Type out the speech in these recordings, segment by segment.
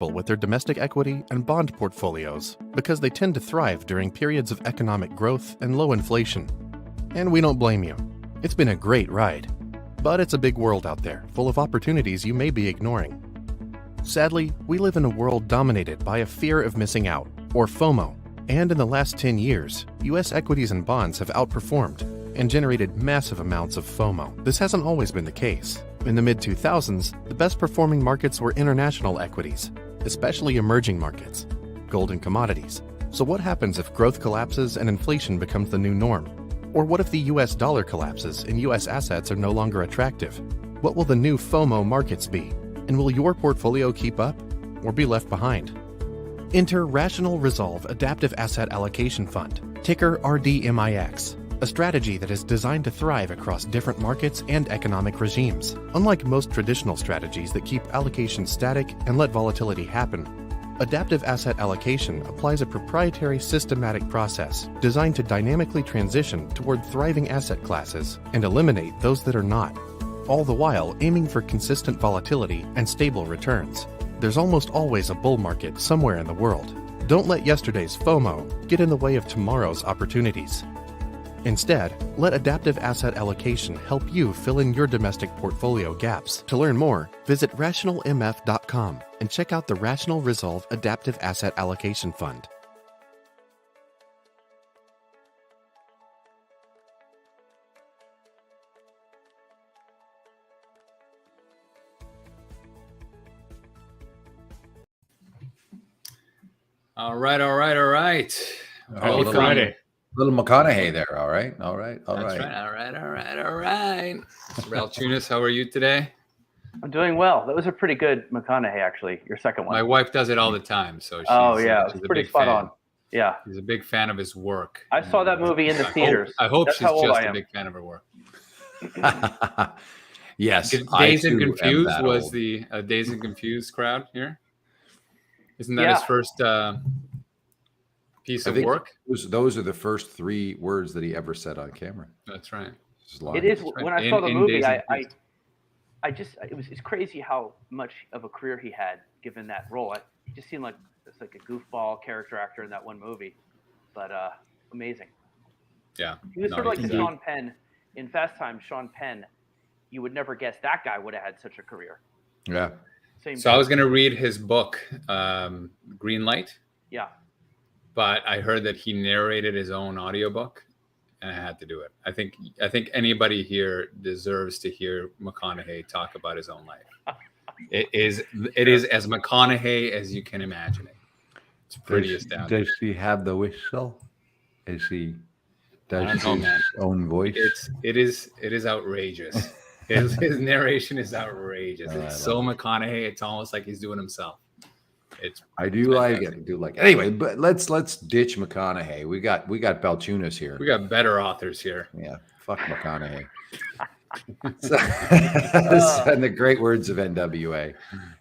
with their domestic equity and bond portfolios because they tend to thrive during periods of economic growth and low inflation. And we don't blame you. It's been a great ride. But it's a big world out there, full of opportunities you may be ignoring. Sadly, we live in a world dominated by a fear of missing out, or FOMO. And in the last 10 years, U.S. equities and bonds have outperformed and generated massive amounts of FOMO. This hasn't always been the case. In the mid-2000s, the best performing markets were international equities, especially emerging markets, gold and commodities. So what happens if growth collapses and inflation becomes the new norm? Or what if the US dollar collapses and US assets are no longer attractive? What will the new FOMO markets be? And will your portfolio keep up or be left behind? Enter Rational Resolve Adaptive Asset Allocation Fund, ticker RDMIX, a strategy that is designed to thrive across different markets and economic regimes. Unlike most traditional strategies that keep allocation static and let volatility happen, adaptive asset allocation applies a proprietary systematic process designed to dynamically transition toward thriving asset classes and eliminate those that are not, all the while aiming for consistent volatility and stable returns. There's almost always a bull market somewhere in the world. Don't let yesterday's FOMO get in the way of tomorrow's opportunities. Instead, let adaptive asset allocation help you fill in your domestic portfolio gaps. To learn more, visit rationalmf.com and check out the Rational Resolve Adaptive Asset Allocation Fund. All right. Happy Friday. Little McConaughey there. All right. That's right. All right. Mr. Balchunas, how are you today? I'm doing well. That was a pretty good McConaughey, actually. Your second one. My wife does it all the time, so she's pretty spot on. Yeah, she's a big fan of his work. I saw that movie in the theaters. I hope she's just a big fan of her work. Yes. Dazed and Confused was the Dazed and Confused crowd here. Isn't that his first piece of work? Those are the first 3 words that he ever said on camera. That's right. It is. When I saw the movie, it's crazy how much of a career he had given that role. He just seemed like a goofball character actor in that one movie, but amazing. Yeah. He was sort of like the Sean Penn in Fast Times. Sean Penn, you would never guess that guy would have had such a career. Yeah. I was going to read his book, Green Light. Yeah. But I heard that he narrated his own audiobook, and I had to do it. I think anybody here deserves to hear McConaughey talk about his own life. It is as McConaughey as you can imagine it. It's pretty astounding. Does he have the whistle? Does his own voice? It is outrageous. His narration is outrageous. It's so McConaughey. It's almost like he's doing himself. I do like it. Anyway, but let's ditch McConaughey. We got Balchunas here. We got better authors here. Yeah, fuck McConaughey. And the great words of NWA.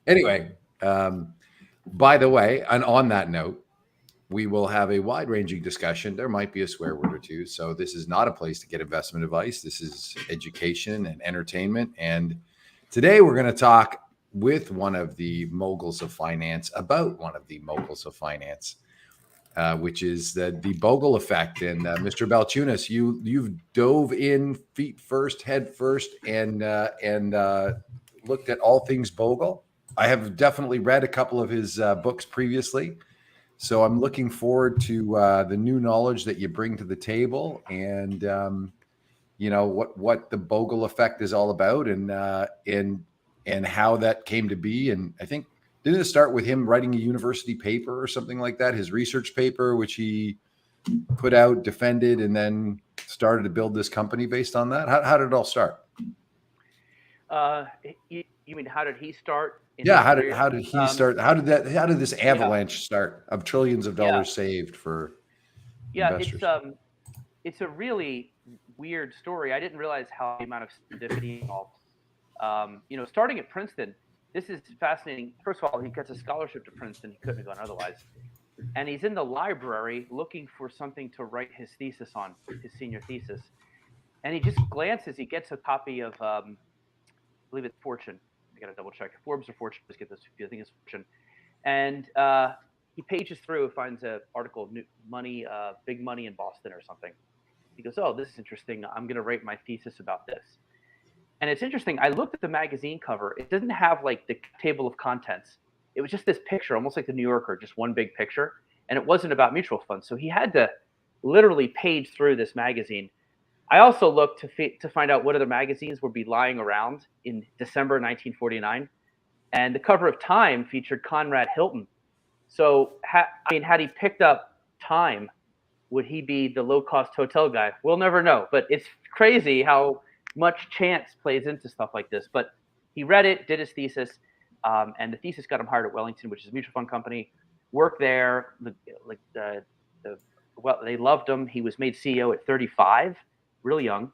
Anyway, by the way, and on that note, we will have a wide-ranging discussion. There might be a swear word or two. So this is not a place to get investment advice. This is education and entertainment. And today we're going to talk with one of the moguls of finance, which is the Bogle Effect. And Mr. Balchunas, you've dove in feet first, head first, and looked at all things Bogle. I have definitely read a couple of his books previously, so I'm looking forward to the new knowledge that you bring to the table, and what the Bogle Effect is all about, and how that came to be. And I think, didn't it start with him writing a university paper or something like that? His research paper, which he put out, defended, and then started to build this company based on that. How did it all start? You mean how did he start? How did he start? How did this avalanche start of trillions of dollars saved for investors? It's a really weird story. I didn't realize how the amount of serendipity involved. Starting at Princeton, this is fascinating. First of all, he gets a scholarship to Princeton. He couldn't have gone otherwise. And he's in the library looking for something to write his thesis on, his senior thesis. And he just glances. He gets a copy of, I believe it's Fortune. I got to double check. Forbes or Fortune. Just get this. I think it's Fortune. And he pages through, finds an article, big money in Boston or something. He goes, oh, this is interesting. I'm going to write my thesis about this. And it's interesting. I looked at the magazine cover. It didn't have like the table of contents. It was just this picture, almost like the New Yorker, just one big picture. And it wasn't about mutual funds. So he had to literally page through this magazine. I also looked to find out what other magazines would be lying around in December 1949. And the cover of Time featured Conrad Hilton. So, had he picked up Time, would he be the low-cost hotel guy? We'll never know. But it's crazy how much chance plays into stuff like this. But he read it, did his thesis, and the thesis got him hired at Wellington, which is a mutual fund company. Worked there. They loved him. He was made CEO at 35, really young.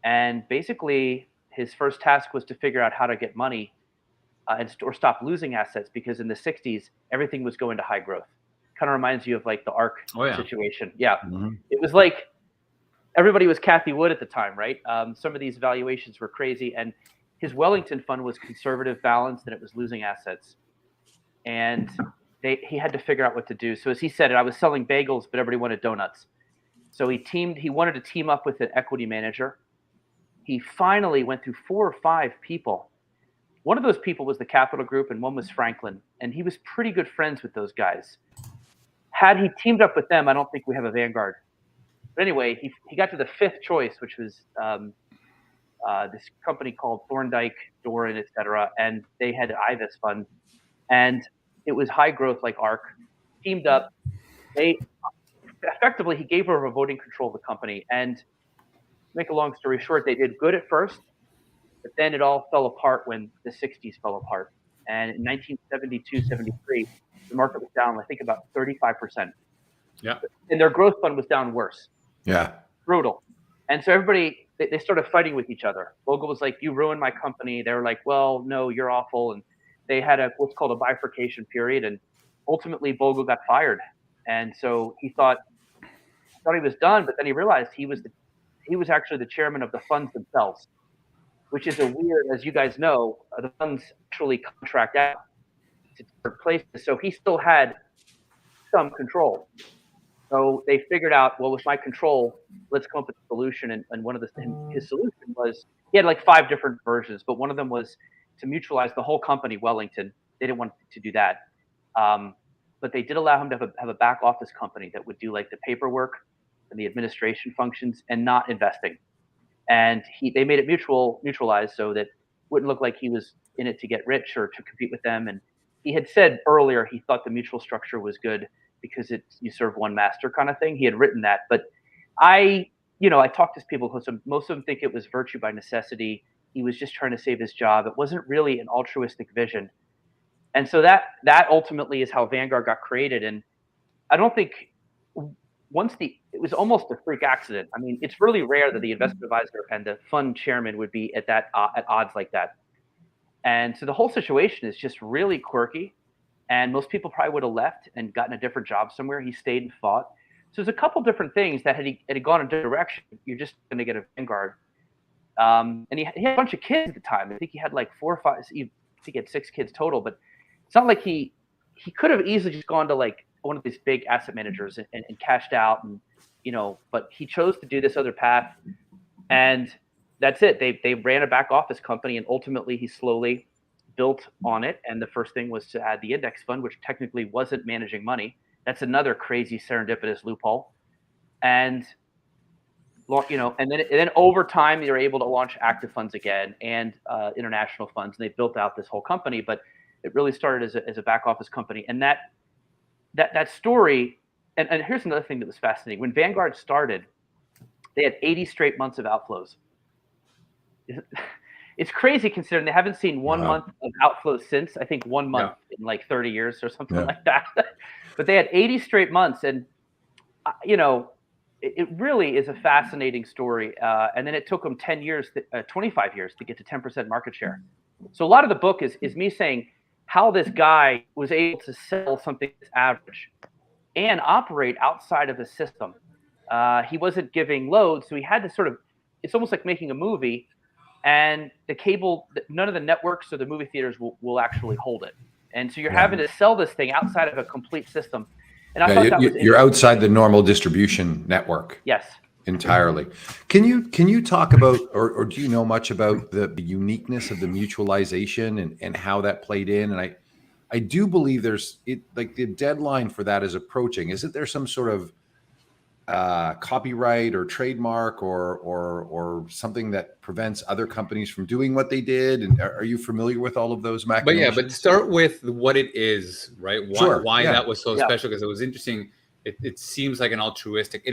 And basically, his first task was to figure out how to get money or stop losing assets, because in the 60s, everything was going to high growth. Kind of reminds you of like the ARC situation. Yeah. Mm-hmm. It was like everybody was Cathie Wood at the time, right? Some of these valuations were crazy. And his Wellington Fund was conservative, balanced, and it was losing assets. And he had to figure out what to do. So as he said, I was selling bagels, but everybody wanted donuts. So he wanted to team up with an equity manager. He finally went through 4 or 5 people. One of those people was the Capital Group, and one was Franklin. And he was pretty good friends with those guys. Had he teamed up with them, I don't think we have a Vanguard. But anyway, he got to the 5th choice, which was this company called Thorndike, Doran, et cetera. And they had an IVIS fund. And it was high growth like ARC. Teamed up. He gave over voting control of the company. And to make a long story short, they did good at first, but then it all fell apart when the 60s fell apart. And in 1972, 73, the market was down, I think, about 35%. Yeah. And their growth fund was down worse. Yeah. Brutal. And so everybody, they started fighting with each other. Bogle was like, you ruined my company. They were like, well, no, you're awful. And they had what's called a bifurcation period. And ultimately, Bogle got fired. And so he thought he was done, but then he realized he was actually the chairman of the funds themselves, which is a weird, as you guys know, the funds actually contract out to different places. So he still had some control. So they figured out, well, with my control, let's come up with a solution. And one of his solution was, he had like 5 different versions, but one of them was to mutualize the whole company, Wellington. They didn't want to do that. But they did allow him to have a back office company that would do like the paperwork and the administration functions and not investing. And they made it neutralized so that it wouldn't look like he was in it to get rich or to compete with them. And he had said earlier he thought the mutual structure was good because you serve one master kind of thing. He had written that. But I talked to people because most of them think it was virtue by necessity. He was just trying to save his job. It wasn't really an altruistic vision. And so that ultimately is how Vanguard got created. And I don't think it was almost a freak accident. I mean, it's really rare that the investment advisor and the fund chairman would be at odds like that. And so the whole situation is just really quirky. And most people probably would have left and gotten a different job somewhere. He stayed and fought. So there's a couple different things that had he gone in a direction, you're just going to get a Vanguard. And he had a bunch of kids at the time. I think he had like 4 or 5. I think he had 6 kids total. But it's not like he could have easily just gone to like one of these big asset managers and cashed out, and but he chose to do this other path, and that's it. They ran a back office company, and ultimately he slowly built on it. And the first thing was to add the index fund, which technically wasn't managing money. That's another crazy serendipitous loophole. And and then over time they were able to launch active funds again and international funds, and they built out this whole company. But it really started as a back office company, and that story. And here's another thing that was fascinating. When Vanguard started, they had 80 straight months of outflows. It's crazy considering they haven't seen one month of outflows since, I think, 1 month in like 30 years or something like that. But they had 80 straight months. And, it really is a fascinating story. And then it took them 25 years to get to 10% market share. So a lot of the book is me saying how this guy was able to sell something that's average and operate outside of the system. He wasn't giving loads, so he had to it's almost like making a movie, and none of the networks or the movie theaters will actually hold it. And so you're having to sell this thing outside of a complete system. And I Yeah, thought that was you're outside the normal distribution network. Yes. Entirely. Can you talk about, or do you know much about the uniqueness of the mutualization and how that played in? And I do believe there's like the deadline for that is approaching. Isn't there some sort of copyright or trademark or something that prevents other companies from doing what they did? And are you familiar with all of those machinations? But start with what it is, right? Why that was so special, because it was interesting. It seems like it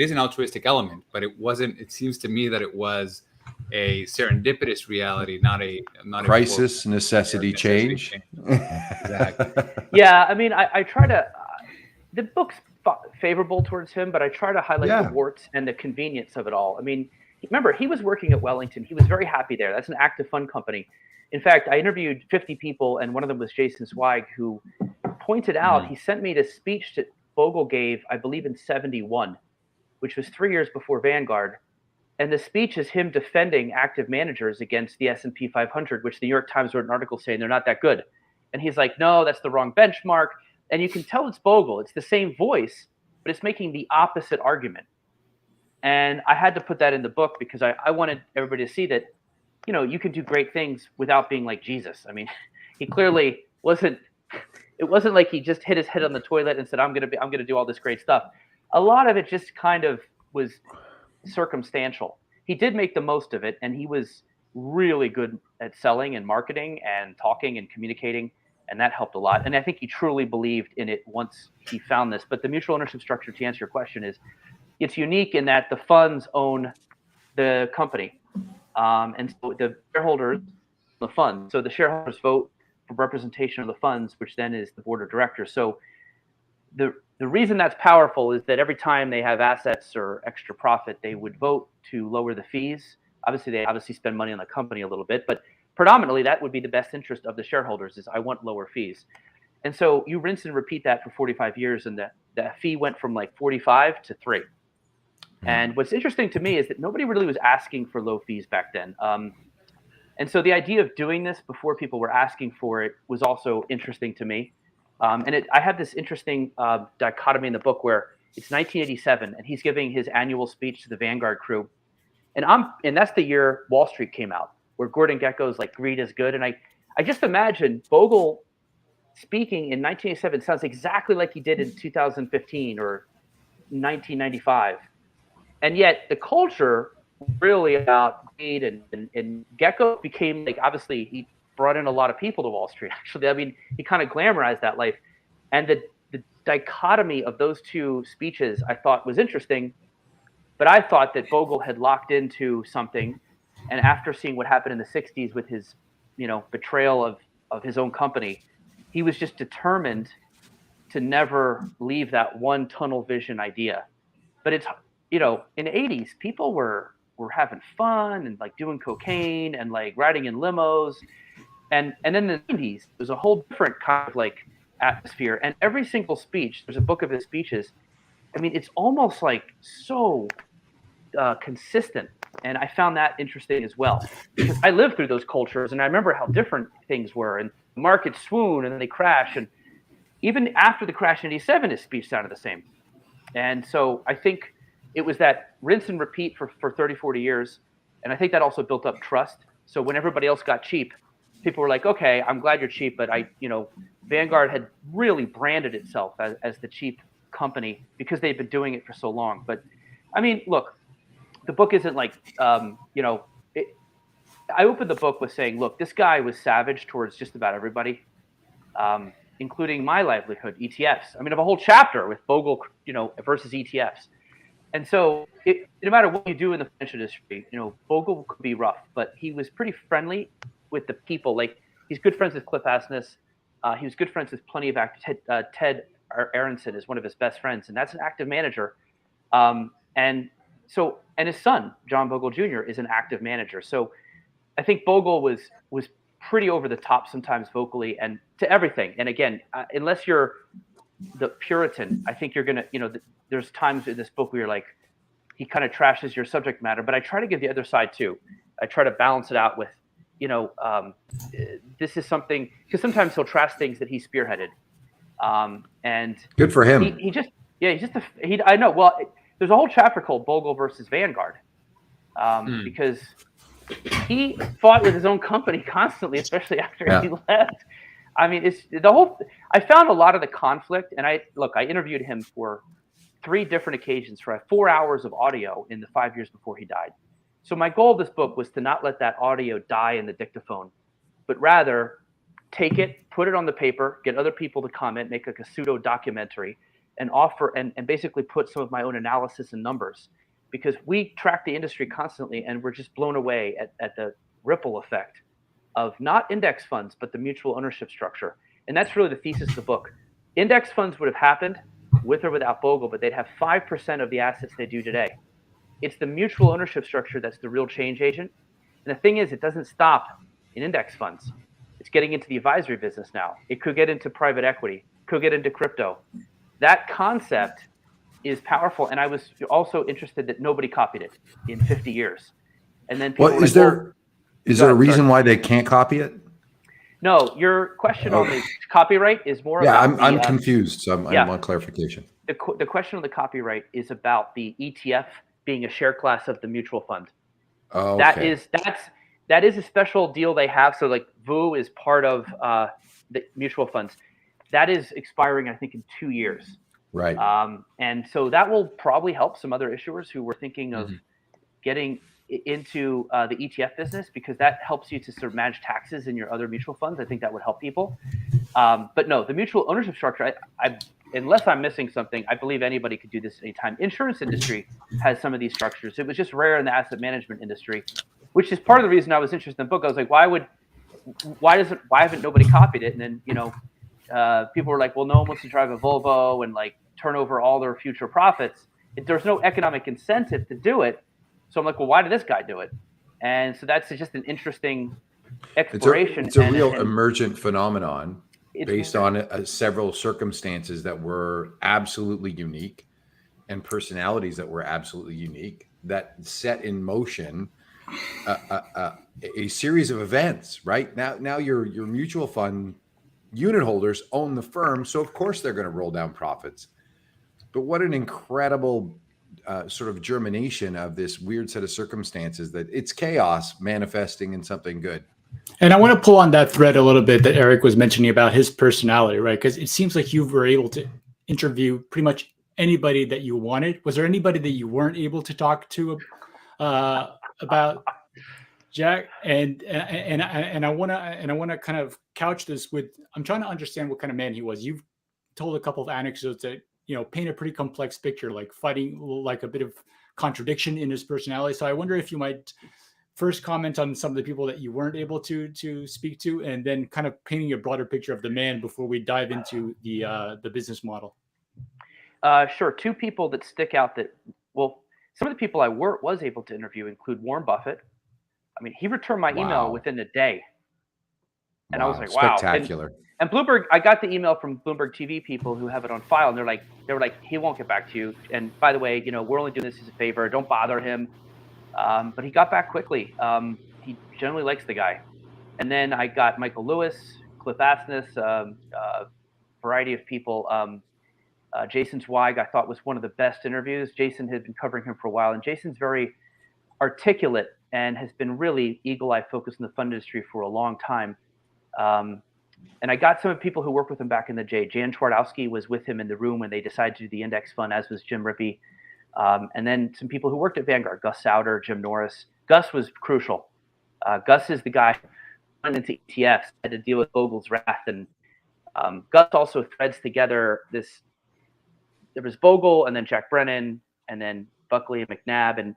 is an altruistic element, but it wasn't. It seems to me that it was a serendipitous reality, not a crisis, necessity, change. Exactly. Yeah, I mean, I try to. The book's favorable towards him, but I try to highlight the warts and the convenience of it all. I mean, remember, he was working at Wellington. He was very happy there. That's an active fund company. In fact, I interviewed 50 people, and one of them was Jason Zweig, who pointed out, he sent me this speech that Bogle gave, I believe in 71, which was 3 years before Vanguard. And the speech is him defending active managers against the S&P 500, which the New York Times wrote an article saying they're not that good. And he's like, no, that's the wrong benchmark. And you can tell it's Bogle. It's the same voice, but it's making the opposite argument. And I had to put that in the book because I wanted everybody to see that, you know, you can do great things without being like Jesus. I mean, he clearly wasn't. It wasn't like he just hit his head on the toilet and said, I'm gonna do all this great stuff. A lot of it just kind of was circumstantial. He did make the most of it, and he was really good at selling and marketing and talking and communicating, and that helped a lot. And I think he truly believed in it once he found this. But the mutual ownership structure, to answer your question, is it's unique in that the funds own the company, and so the shareholders, the fund. So the shareholders vote for representation of the funds, which then is the board of directors. So the reason that's powerful is that every time they have assets or extra profit, they would vote to lower the fees. Obviously, they spend money on the company a little bit, but predominantly that would be the best interest of the shareholders is I want lower fees. And so you rinse and repeat that for 45 years, and the fee went from like 45 to 3. And what's interesting to me is that nobody really was asking for low fees back then. And so the idea of doing this before people were asking for it was also interesting to me. I have this interesting dichotomy in the book where it's 1987 and he's giving his annual speech to the Vanguard crew. And that's the year Wall Street came out, where Gordon Gekko's like greed is good. And I just imagine Bogle speaking in 1987 sounds exactly like he did in 2015 or 1995. And yet the culture really about greed and Gekko became like, obviously he brought in a lot of people to Wall Street. Actually, I mean, he kind of glamorized that life. And the dichotomy of those two speeches I thought was interesting, but I thought that Bogle had locked into something. And after seeing what happened in the 60s with his, betrayal of his own company, he was just determined to never leave that one tunnel vision idea. But it's, in the 80s, people were having fun and like doing cocaine and like riding in limos. And then in the 90s, it was a whole different kind of like atmosphere. And every single speech, there's a book of his speeches. I mean, it's almost like so consistent. And I found that interesting as well, because I lived through those cultures and I remember how different things were, and the markets swoon and then they crash. And even after the crash in 87, his speech sounded the same. And so I think it was that rinse and repeat for 30, 40 years. And I think that also built up trust. So when everybody else got cheap, people were like, okay, I'm glad you're cheap. But Vanguard had really branded itself as the cheap company because they'd been doing it for so long. But I mean, look, the book isn't like, I opened the book with saying, look, this guy was savage towards just about everybody, including my livelihood, ETFs. I mean, I have a whole chapter with Bogle, versus ETFs. And so no matter what you do in the financial industry, Bogle could be rough, but he was pretty friendly with the people. Like, he's good friends with Cliff Asness. He was good friends with plenty of actors. Ted Aronson is one of his best friends, and that's an active manager. And his son, John Bogle Jr., is an active manager. So I think Bogle was pretty over the top sometimes vocally and to everything. And again, unless you're the Puritan, I think you're going to, there's times in this book where you're like, he kind of trashes your subject matter, but I try to give the other side too. I try to balance it out with, this is something, because sometimes he'll trash things that he spearheaded. And good for him. I know. Well, there's a whole chapter called Bogle versus Vanguard, because he fought with his own company constantly, especially after he left. I mean, it's the whole. I found a lot of the conflict, and I interviewed him for 3 different occasions for 4 hours of audio in the 5 years before he died. So my goal of this book was to not let that audio die in the dictaphone, but rather take it, put it on the paper, get other people to comment, make like a pseudo documentary, and offer and basically put some of my own analysis and numbers, because we track the industry constantly and we're just blown away at the ripple effect of not index funds, but the mutual ownership structure. And that's really the thesis of the book. Index funds would have happened with or without Bogle, but they'd have 5% of the assets they do today. It's the mutual ownership structure that's the real change agent. And the thing is, it doesn't stop in index funds. It's getting into the advisory business now. It could get into private equity, could get into crypto. That concept is powerful. And I was also interested that nobody copied it in 50 years. And then people is there a reason why they can't copy it? No, your question on the copyright is more about I'm confused, so I want clarification. The question on the copyright is about the ETF being a share class of the mutual fund. Oh, okay. That is a special deal they have. So like VU is part of the mutual funds. That is expiring, I think, in 2 years. Right. And so that will probably help some other issuers who were thinking of getting into the ETF business, because that helps you to sort of manage taxes in your other mutual funds. I think that would help people. But no, the mutual ownership structure, unless I'm missing something, I believe anybody could do this anytime. Insurance industry has some of these structures. It was just rare in the asset management industry, which is part of the reason I was interested in the book. I was like, why haven't nobody copied it? And then, people were like, well, no one wants to drive a Volvo and like turn over all their future profits. There's no economic incentive to do it. So I'm like, well, why did this guy do it? And so that's just an interesting exploration. It's a real emergent phenomenon based on several circumstances that were absolutely unique and personalities that were absolutely unique that set in motion a series of events. Right now, your mutual fund unit holders own the firm, so of course they're going to roll down profits. But what an incredible sort of germination of this weird set of circumstances, that it's chaos manifesting in something good. And I want to pull on that thread a little bit that Eric was mentioning about his personality, right? Because it seems like you were able to interview pretty much anybody that you wanted. Was there anybody that you weren't able to talk to about Jack? And I want to kind of couch this with, I'm trying to understand what kind of man he was. You've told a couple of anecdotes that paint a pretty complex picture, like fighting like a bit of contradiction in his personality. So I wonder if you might first comment on some of the people that you weren't able to speak to, and then kind of painting a broader picture of the man before we dive into the business model. Sure. 2 people that stick out some of the people I was able to interview include Warren Buffett. I mean, he returned my email within a day. And I was like, wow. Spectacular. And Bloomberg, I got the email from Bloomberg TV people who have it on file, and they were like, he won't get back to you. And by the way, we're only doing this as a favor. Don't bother him. But he got back quickly. He generally likes the guy. And then I got Michael Lewis, Cliff Asness, a variety of people. Jason Zweig, I thought, was one of the best interviews. Jason had been covering him for a while, and Jason's very articulate and has been really eagle-eye focused in the fund industry for a long time. And I got some of the people who worked with him back in the day. Jan Twardowski was with him in the room when they decided to do the index fund, as was Jim Rippey. And then some people who worked at Vanguard, Gus Sauter, Jim Norris. Gus was crucial. Gus is the guy who went into ETFs, had to deal with Bogle's wrath. And Gus also threads together this. There was Bogle, and then Jack Brennan, and then Buckley and McNabb. And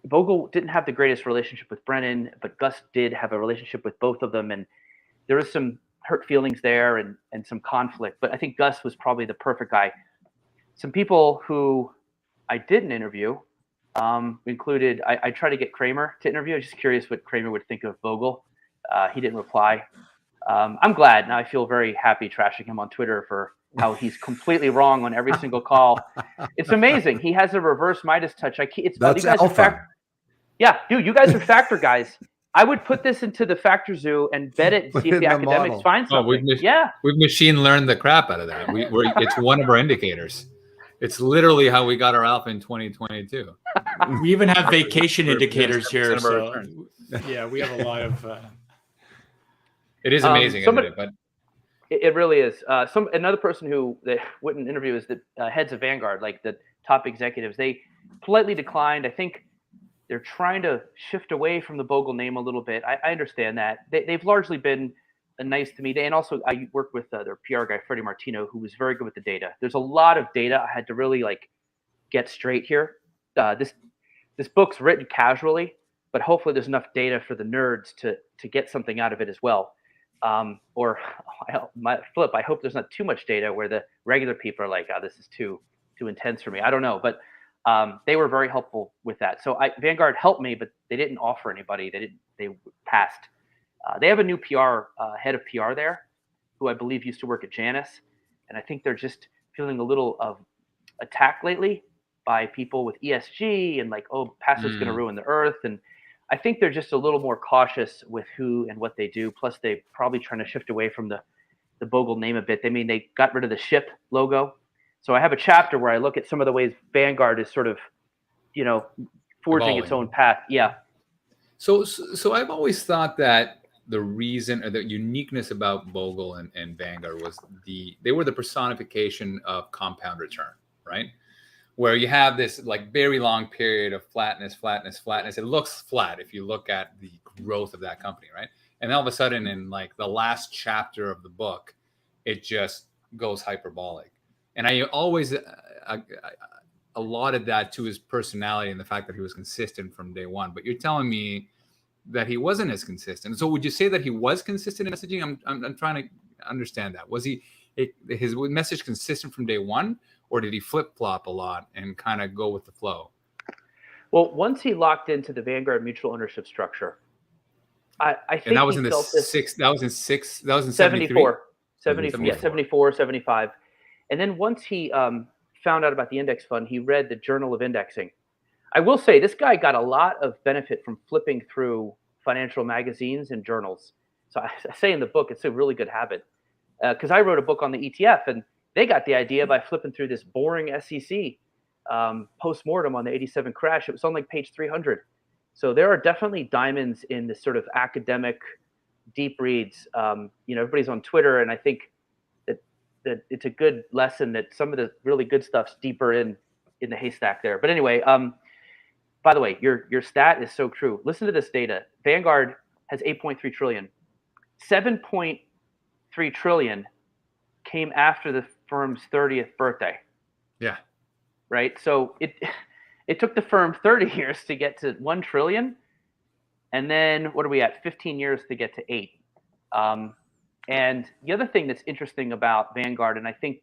Bogle didn't have the greatest relationship with Brennan, but Gus did have a relationship with both of them. And there was some hurt feelings there and some conflict. But I think Gus was probably the perfect guy. Some people who I didn't interview included, I tried to get Kramer to interview. I was just curious what Kramer would think of Bogle. He didn't reply. I'm glad. Now I feel very happy trashing him on Twitter for how he's completely wrong on every single call. It's amazing. He has a reverse Midas touch. That's alpha. Yeah, dude, you guys are factor guys. I would put this into the factor zoo and bet it and Put see it if the in the academics model. find Oh, something. Yeah. we've machine learned the crap out of that. It's one of our indicators. It's literally how we got our alpha in 2022. We even have vacation Represents indicators 10% here. of our So return. yeah, we have a lot of. It is amazing, isn't it? But It really is. Another person who they wouldn't interview is the heads of Vanguard, like the top executives. They politely declined. I think they're trying to shift away from the Bogle name a little bit. I understand that. They've largely been nice to me. And also, I worked with their PR guy, Freddie Martino, who was very good with the data. There's a lot of data I had to really get straight here. This book's written casually, but hopefully there's enough data for the nerds to get something out of it as well. Or my flip, I hope there's not too much data where the regular people are like, oh, this is too intense for me. I don't know, but they were very helpful with that. So Vanguard helped me, but they didn't offer anybody. They passed. They have a new PR head of PR there, who I believe used to work at Janus, and I think they're just feeling a little of attack lately by people with ESG and passive's going to ruin the earth. And I think they're just a little more cautious with who and what they do. Plus, they're probably trying to shift away from the Bogle name a bit. They got rid of the ship logo. So I have a chapter where I look at some of the ways Vanguard is sort of, forging its own path. Yeah. So I've always thought that the reason or the uniqueness about Bogle and Vanguard was they were the personification of compound return, right? Where you have this very long period of flatness. It looks flat if you look at the growth of that company, right? And all of a sudden in the last chapter of the book, it just goes hyperbolic. And I always allotted that to his personality and the fact that he was consistent from day one. But you're telling me that he wasn't as consistent. So would you say that he was consistent in messaging? I'm trying to understand that. Was his message consistent from day one? Or did he flip-flop a lot and kind of go with the flow? Well, once he locked into the Vanguard mutual ownership structure, I think and that was he in felt this. That was in 74. 74, 75. And then once he found out about the index fund, he read the Journal of Indexing. I will say this guy got a lot of benefit from flipping through financial magazines and journals. So I say in the book, it's a really good habit because I wrote a book on the ETF and they got the idea by flipping through this boring SEC post-mortem on the 87 crash. It was on page 300. So there are definitely diamonds in this sort of academic deep reads. Everybody's on Twitter, and I think that it's a good lesson that some of the really good stuff's deeper in the haystack there. But anyway, by the way, your stat is so true. Listen to this data. Vanguard has 8.3 trillion. 7.3 trillion came after the firm's 30th birthday. Yeah. Right. So it took the firm 30 years to get to 1 trillion. And then what are we at? 15 years to get to 8. And the other thing that's interesting about Vanguard, and I think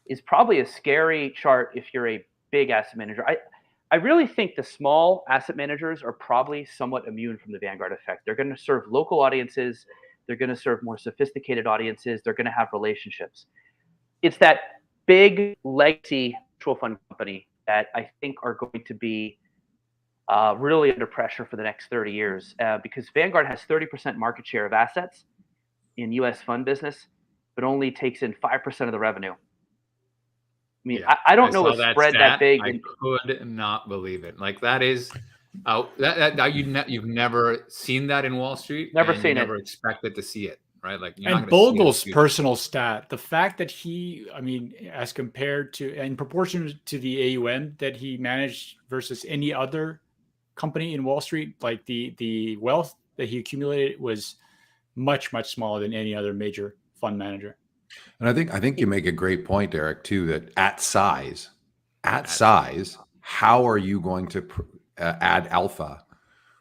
is probably a scary chart if you're a big asset manager. I really think the small asset managers are probably somewhat immune from the Vanguard effect. They're going to serve local audiences. They're going to serve more sophisticated audiences. They're going to have relationships. It's that big legacy mutual fund company that I think are going to be really under pressure for the next 30 years because Vanguard has 30% market share of assets in U.S. fund business, but only takes in 5% of the revenue. I mean, yeah, I don't know a spread that big. I could not believe it. That is, you've never seen that in Wall Street. Never seen it. Never expected to see it, right? And Bogle's personal stat, the fact that as compared to, in proportion to the AUM that he managed versus any other company in Wall Street, the wealth that he accumulated was much, much smaller than any other major fund manager. And I think you make a great point, Eric, too, that at size, how are you going to add alpha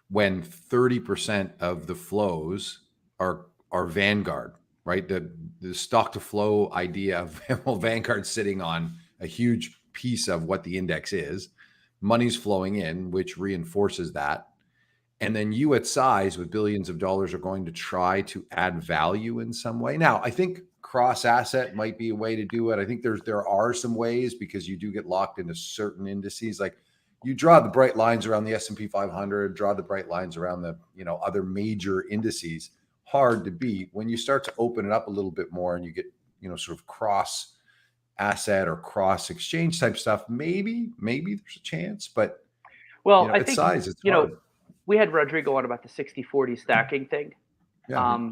when 30% of the flows are Vanguard, right? The stock to flow idea of Vanguard sitting on a huge piece of what the index is, money's flowing in, which reinforces that. And then you at size with billions of dollars are going to try to add value in some way. Now, I think cross asset might be a way to do it. I think there are some ways because you do get locked into certain indices. you draw the bright lines around the S&P 500, draw the bright lines around the, other major indices, hard to beat. When you start to open it up a little bit more and you get, sort of cross asset or cross exchange type stuff, maybe there's a chance, but well, I think, size, it's hard. We had Rodrigo on about the 60-40 stacking thing. Yeah.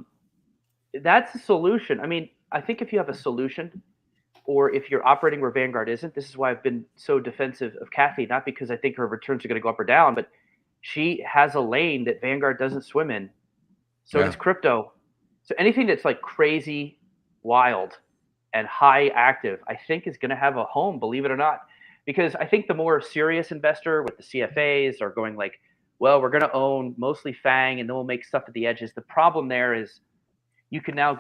That's a solution. I mean, I think if you have a solution, or if you're operating where Vanguard isn't, this is why I've been so defensive of Kathy, not because I think her returns are going to go up or down, but she has a lane that Vanguard doesn't swim in. So does crypto. So anything that's like crazy, wild, and high active, I think is going to have a home, believe it or not. Because I think the more serious investor with the CFAs are going like, well, we're going to own mostly FANG and then we'll make stuff at the edges. The problem there is you can now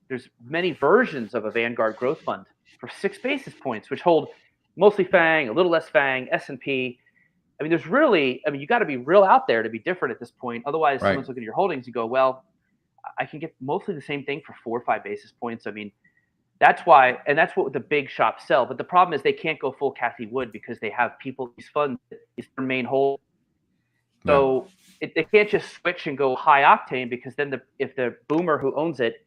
there's many versions of a Vanguard growth fund for 6 basis points, which hold mostly FANG, a little less FANG, S&P. I mean, you got to be real out there to be different at this point. Otherwise, someone's looking at your holdings, you go, well, I can get mostly the same thing for 4 or 5 basis points. I mean, that's why, and that's what the big shops sell. But the problem is they can't go full Cathie Wood because they have these funds, these main hold. So they can't just switch and go high octane because then if the boomer who owns it,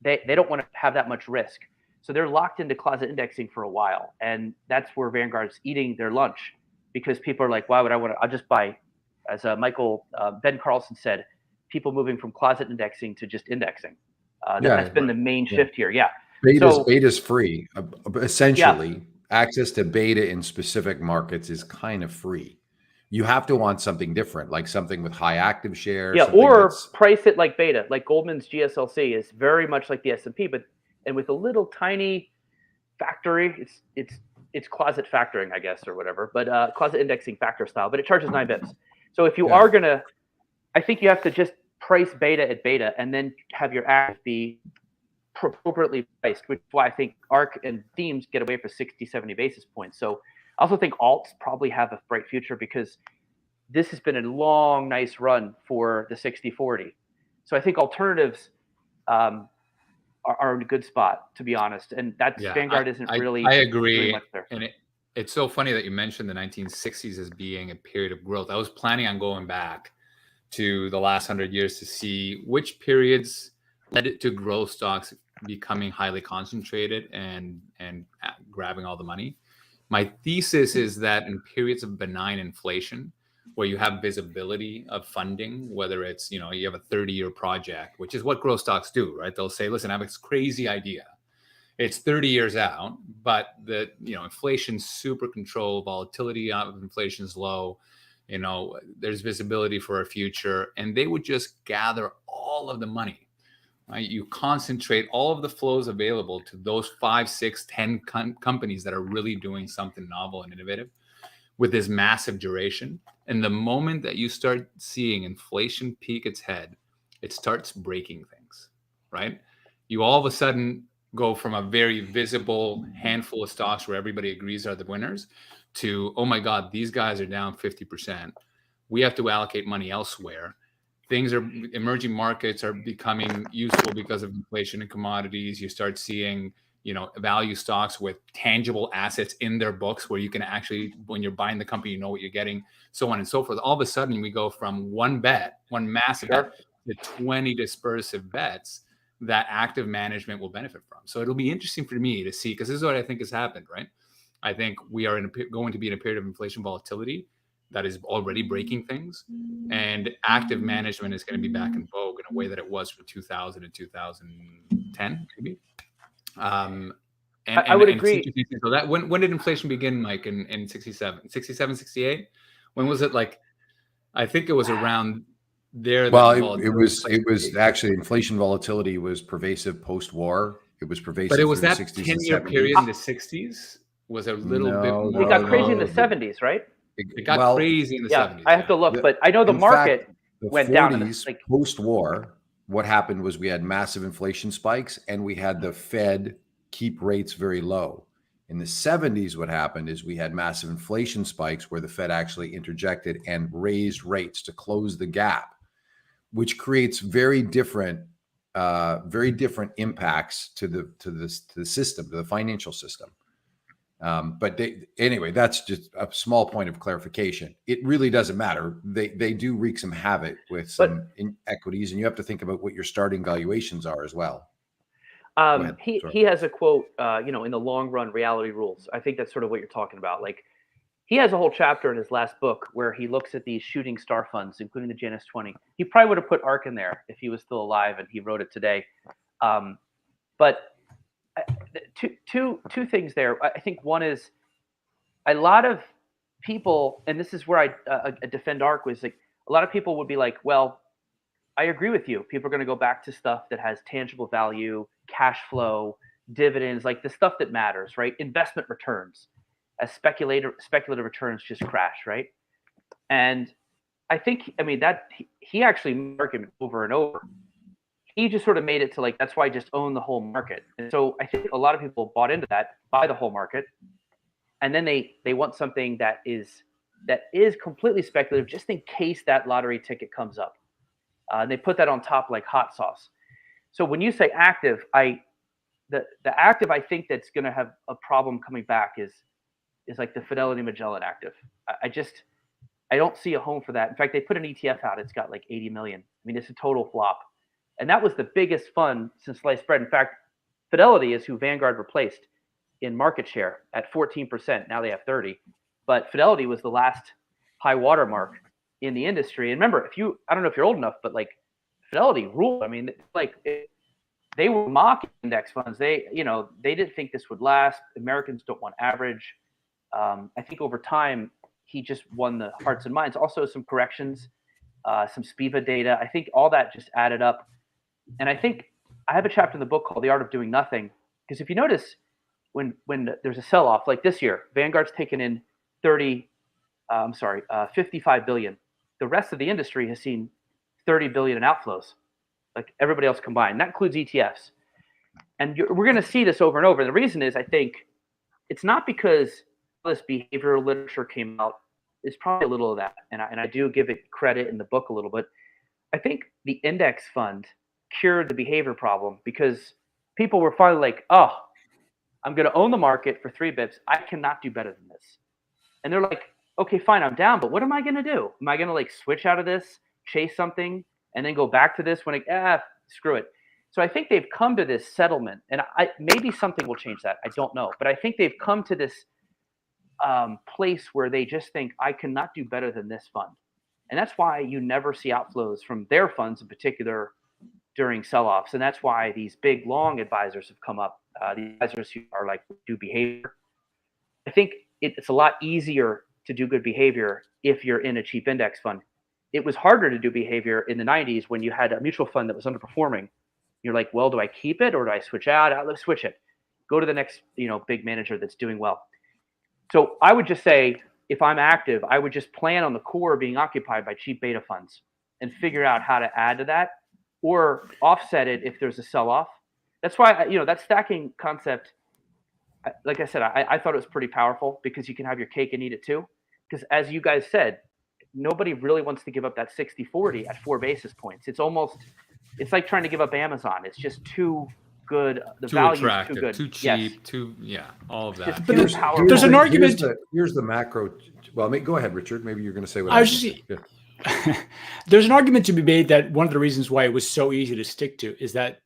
they don't want to have that much risk. So they're locked into closet indexing for a while. And that's where Vanguard's eating their lunch because people are like, why would I want to? I'll just buy, as Ben Carlson said, people moving from closet indexing to just indexing. That's been the main shift here. Yeah. Beta's free. Essentially, access to beta in specific markets is kind of free. You have to want something different, like something with high active shares. Yeah, or price it like beta, like Goldman's GSLC is very much like the S&P, and with a little tiny factory, it's closet factoring, I guess, or whatever, but closet indexing factor style, but it charges 9 bips. So if you are gonna, I think you have to just price beta at beta and then have your active be appropriately priced, which is why I think ARK and themes get away for 60, 70 basis points. So I also think alts probably have a bright future because this has been a long, nice run for the 60-40. So I think alternatives are in a good spot, to be honest. And that's Vanguard isn't really. I agree. Much there. And it's so funny that you mentioned the 1960s as being a period of growth. I was planning on going back to the last 100 years to see which periods led it to growth stocks becoming highly concentrated and grabbing all the money. My thesis is that in periods of benign inflation, where you have visibility of funding, whether it's, you have a 30-year project, which is what growth stocks do, right? They'll say, listen, I have this crazy idea. It's 30 years out, but the, inflation's super controlled, volatility of inflation is low. There's visibility for a future, and they would just gather all of the money. Right? You concentrate all of the flows available to those 5, 6, 10 companies that are really doing something novel and innovative with this massive duration. And the moment that you start seeing inflation peak its head, it starts breaking things, right? You all of a sudden go from a very visible handful of stocks where everybody agrees are the winners to, oh my God, these guys are down 50%. We have to allocate money elsewhere. Emerging markets are becoming useful because of inflation and commodities. You start seeing, value stocks with tangible assets in their books where you can actually, when you're buying the company, you know what you're getting, so on and so forth. All of a sudden we go from one massive bet to 20 dispersive bets that active management will benefit from. So it'll be interesting for me to see, because this is what I think has happened, right? I think we are going to be in a period of inflation volatility that is already breaking things, and active management is going to be back in vogue in a way that it was from 2000 to 2010, maybe. I would agree. So that when did inflation begin, Mike? In 67, 68? When was it? Like, I think it was around there. Well, it was actually inflation volatility was pervasive post-war. It was pervasive. But it was that 10-year period in the 60s was a little bit more. It got crazy in the 70s, right? It got crazy in the 70s. I have to look, but I know the market went down. Post-war, what happened was we had massive inflation spikes and we had the Fed keep rates very low. In the 70s, what happened is we had massive inflation spikes where the Fed actually interjected and raised rates to close the gap, which creates very different impacts to the system, to the financial system. Anyway, that's just a small point of clarification. It really doesn't matter. They do wreak some havoc with some equities, and you have to think about what your starting valuations are as well. He has a quote, in the long run, reality rules. I think that's sort of what you're talking about. Like, he has a whole chapter in his last book where he looks at these shooting star funds, including the Janus 20. He probably would have put ARK in there if he was still alive and he wrote it today. But two things there. I think one is a lot of people, and this is where I defend ARK, was like a lot of people would be like, well, I agree with you. People are going to go back to stuff that has tangible value, cash flow, dividends, like the stuff that matters, right? Investment returns. As speculative returns just crash, right? And I think, that he actually marketed over and over. He just sort of made it to like, that's why I just own the whole market. And so I think a lot of people bought into that, buy the whole market, and then they want something that is completely speculative, just in case that lottery ticket comes up. And they put that on top like hot sauce. So when you say active, the active I think that's going to have a problem coming back is like the Fidelity Magellan active. I don't see a home for that. In fact, they put an ETF out. It's got like 80 million. It's a total flop. And that was the biggest fund since sliced bread. In fact, Fidelity is who Vanguard replaced in market share at 14%. Now they have 30. But Fidelity was the last high watermark in the industry. And remember, I don't know if you're old enough, but like Fidelity ruled. They were mocking index funds. They didn't think this would last. Americans don't want average. I think over time, he just won the hearts and minds. Also, some corrections, some SPIVA data. I think all that just added up. And I think I have a chapter in the book called The Art of Doing Nothing. Because if you notice, when there's a sell-off, like this year, Vanguard's taken in 55 billion. The rest of the industry has seen 30 billion in outflows, like everybody else combined. That includes ETFs. And we're going to see this over and over. And the reason is, I think, it's not because this behavioral literature came out. It's probably a little of that. And I do give it credit in the book a little bit. I think the index fund cured the behavior problem because people were finally like, oh, I'm going to own the market for 3 bips. I cannot do better than this. And they're like, okay, fine, I'm down, but what am I going to do? Am I going to like switch out of this, chase something, and then go back to this when screw it. So I think they've come to this settlement, and maybe something will change that. I don't know, but I think they've come to this place where they just think, I cannot do better than this fund. And that's why you never see outflows from their funds in particular during sell-offs. And that's why these big long advisors have come up, the advisors who are like, do behavior. I think it's a lot easier to do good behavior if you're in a cheap index fund. It was harder to do behavior in the 90s when you had a mutual fund that was underperforming. You're like, well, do I keep it or do I switch out? Let's switch it. Go to the next, big manager that's doing well. So I would just say, if I'm active, I would just plan on the core being occupied by cheap beta funds and figure out how to add to that or offset it if there's a sell-off. That's why, that stacking concept, like I said, I thought it was pretty powerful because you can have your cake and eat it too. Because as you guys said, nobody really wants to give up that 60-40 at 4 basis points. It's like trying to give up Amazon. It's just too good. The value is too good. Too cheap, all of that. There's an argument. Here's the macro. Well, go ahead, Richard. Maybe you're going to say what I was just. There's an argument to be made that one of the reasons why it was so easy to stick to is that